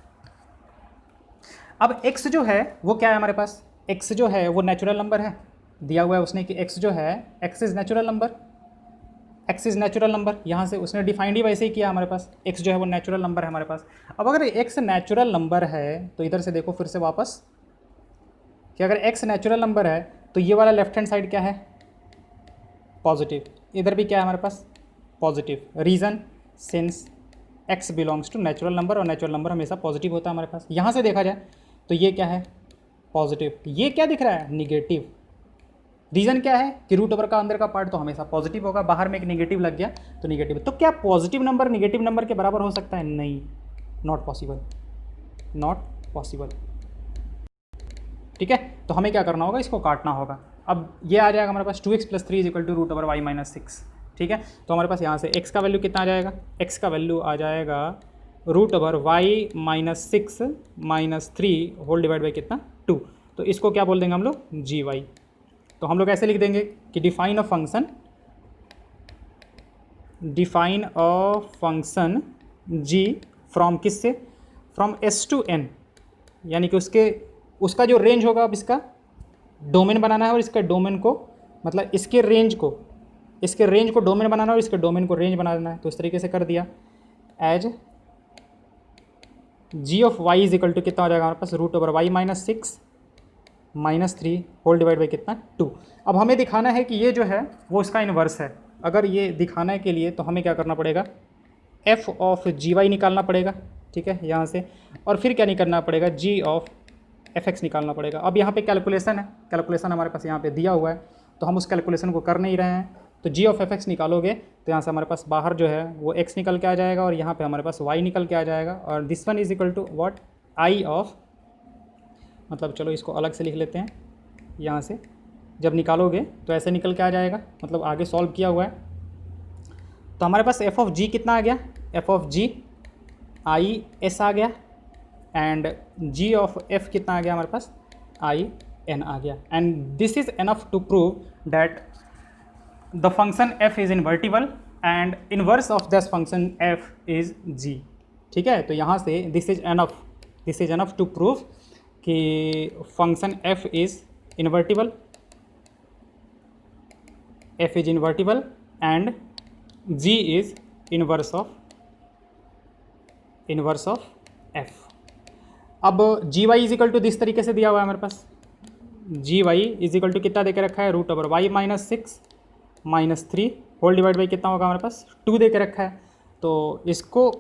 अब x जो है वो क्या है हमारे पास, x जो है वो नेचुरल नंबर है, दिया हुआ है उसने कि x जो है x is natural number, x is natural number. यहाँ से उसने डिफाइंड ही वैसे ही किया हमारे पास, x जो है वो नेचुरल नंबर है हमारे पास। अब अगर x नेचुरल नंबर है तो इधर से देखो फिर से वापस कि अगर x नेचुरल नंबर है तो ये वाला लेफ्ट हैंड साइड क्या है, पॉजिटिव, इधर भी क्या है हमारे पास positive. Reason since x belongs to natural number और नेचुरल नंबर हमेशा पॉजिटिव होता है हमारे पास। यहाँ से देखा जाए तो ये क्या है पॉजिटिव, ये क्या दिख रहा है निगेटिव। रीज़न क्या है कि √, का अंदर का पार्ट तो हमेशा पॉजिटिव होगा, बाहर में एक निगेटिव लग गया तो निगेटिव। तो क्या पॉजिटिव नंबर निगेटिव नंबर के बराबर हो सकता है? नहीं, नॉट पॉसिबल, नॉट पॉसिबल, ठीक है। तो हमें क्या करना होगा, इसको काटना होगा। अब ये आ जाएगा हमारे पास 2x + 3 = √y - 6, ठीक है। तो हमारे पास यहाँ से x का वैल्यू कितना आ जाएगा, x का वैल्यू आ जाएगा √y - 6 - 3 होल डिवाइड बाई कितना 2। तो इसको क्या बोल देंगे हम लोग, gy। तो हम लोग ऐसे लिख देंगे कि define a function g from किससे, फ्रॉम s to n, यानी कि उसका जो रेंज होगा, अब इसका डोमेन बनाना है और इसके डोमेन को मतलब इसके रेंज को डोमेन बनाना है और इसके डोमेन को रेंज बना देना है। तो इस तरीके से कर दिया एज g ऑफ y = कितना हो जाएगा हमारे पास √y - 6 - 3 होल डिवाइड बाई कितना 2। अब हमें दिखाना है कि ये जो है वो इसका इन्वर्स है। अगर ये दिखाने के लिए तो हमें क्या करना पड़ेगा, f ऑफ gy निकालना पड़ेगा, ठीक है यहाँ से, और फिर क्या निकालना पड़ेगा, g ऑफ fx निकालना पड़ेगा। अब यहाँ पे कैलकुलेशन है, कैलकुलेशन हमारे पास यहाँ पे दिया हुआ है तो हम उस कैलकुलेशन को कर नहीं रहे हैं। तो g ऑफ fx निकालोगे तो यहाँ से हमारे पास बाहर जो है वो x निकल के आ जाएगा और यहाँ पे हमारे पास y निकल के आ जाएगा, और this one = what i of, मतलब चलो इसको अलग से लिख लेते हैं। यहाँ से जब निकालोगे तो ऐसे निकल के आ जाएगा, मतलब आगे सॉल्व किया हुआ है। तो हमारे पास f ऑफ g कितना आ गया, f of g i s आ गया, एंड g ऑफ f कितना आ गया हमारे पास i n आ गया। And this is enough to prove that the function f is invertible and inverse of this function f is g, ठीक है। तो यहाँ से this is enough to prove कि function f is invertible and g is inverse of f। अब gy = this तरीके से दिया हुआ है हमारे पास, gy = कितना दे के रखा है √y - 6 - 3 होल डिवाइड बाई कितना होगा हमारे पास 2 दे के रखा है। तो इसको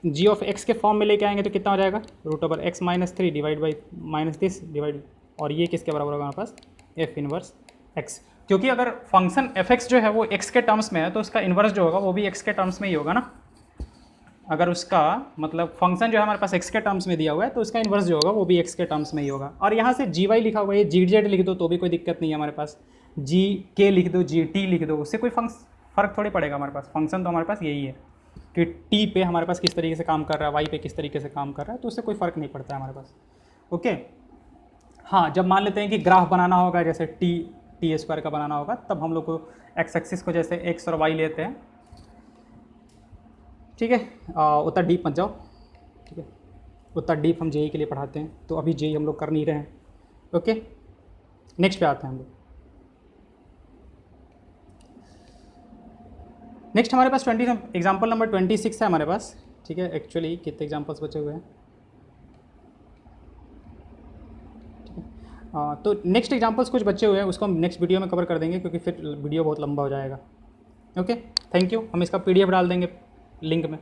g ऑफ x के फॉर्म में लेके आएंगे तो कितना हो जाएगा √x - 3 divide by minus this divide, और ये किसके बराबर होगा हमारे पास f इनवर्स x, क्योंकि अगर फंक्शन fx जो है वो x के टर्म्स में है तो उसका इन्वर्स जो होगा वो भी x के टर्म्स में ही होगा ना। अगर उसका मतलब फंक्शन जो है हमारे पास x के टर्म्स में दिया हुआ है तो उसका इन्वर्स जो होगा वो भी x के टर्म्स में ही होगा। और यहाँ से gy लिखा हुआ है, gz लिख दो तो भी कोई दिक्कत नहीं है हमारे पास, gk लिख दो, gt लिख दो, उससे कोई फ़र्क थोड़ी पड़ेगा हमारे पास। फंक्शन तो हमारे पास यही है कि t पे हमारे पास किस तरीके से काम कर रहा है, y पे किस तरीके से काम कर रहा है, तो उससे कोई फ़र्क नहीं पड़ता है हमारे पास। ओके हाँ, जब मान लेते हैं कि ग्राफ बनाना होगा, जैसे t² का बनाना होगा, तब हम लोग को x एक्सिस को जैसे x और y लेते हैं, ठीक है। उतना डीप मत जाओ, ठीक है, उतना डीप हम जेई के लिए पढ़ाते हैं, तो अभी जेई हम लोग कर नहीं रहे हैं। ओके नेक्स्ट पे आते हैं हम लोग। नेक्स्ट हमारे पास एग्जाम्पल नंबर 26 है हमारे पास, ठीक है। एक्चुअली कितने एग्जाम्पल्स बचे हुए हैं, ठीक है। तो नेक्स्ट एग्जाम्पल्स कुछ बचे हुए हैं, उसको हम नेक्स्ट वीडियो में कवर कर देंगे क्योंकि फिर वीडियो बहुत लंबा हो जाएगा। Okay, thank you. हम इसका PDF डाल देंगे लिंक में।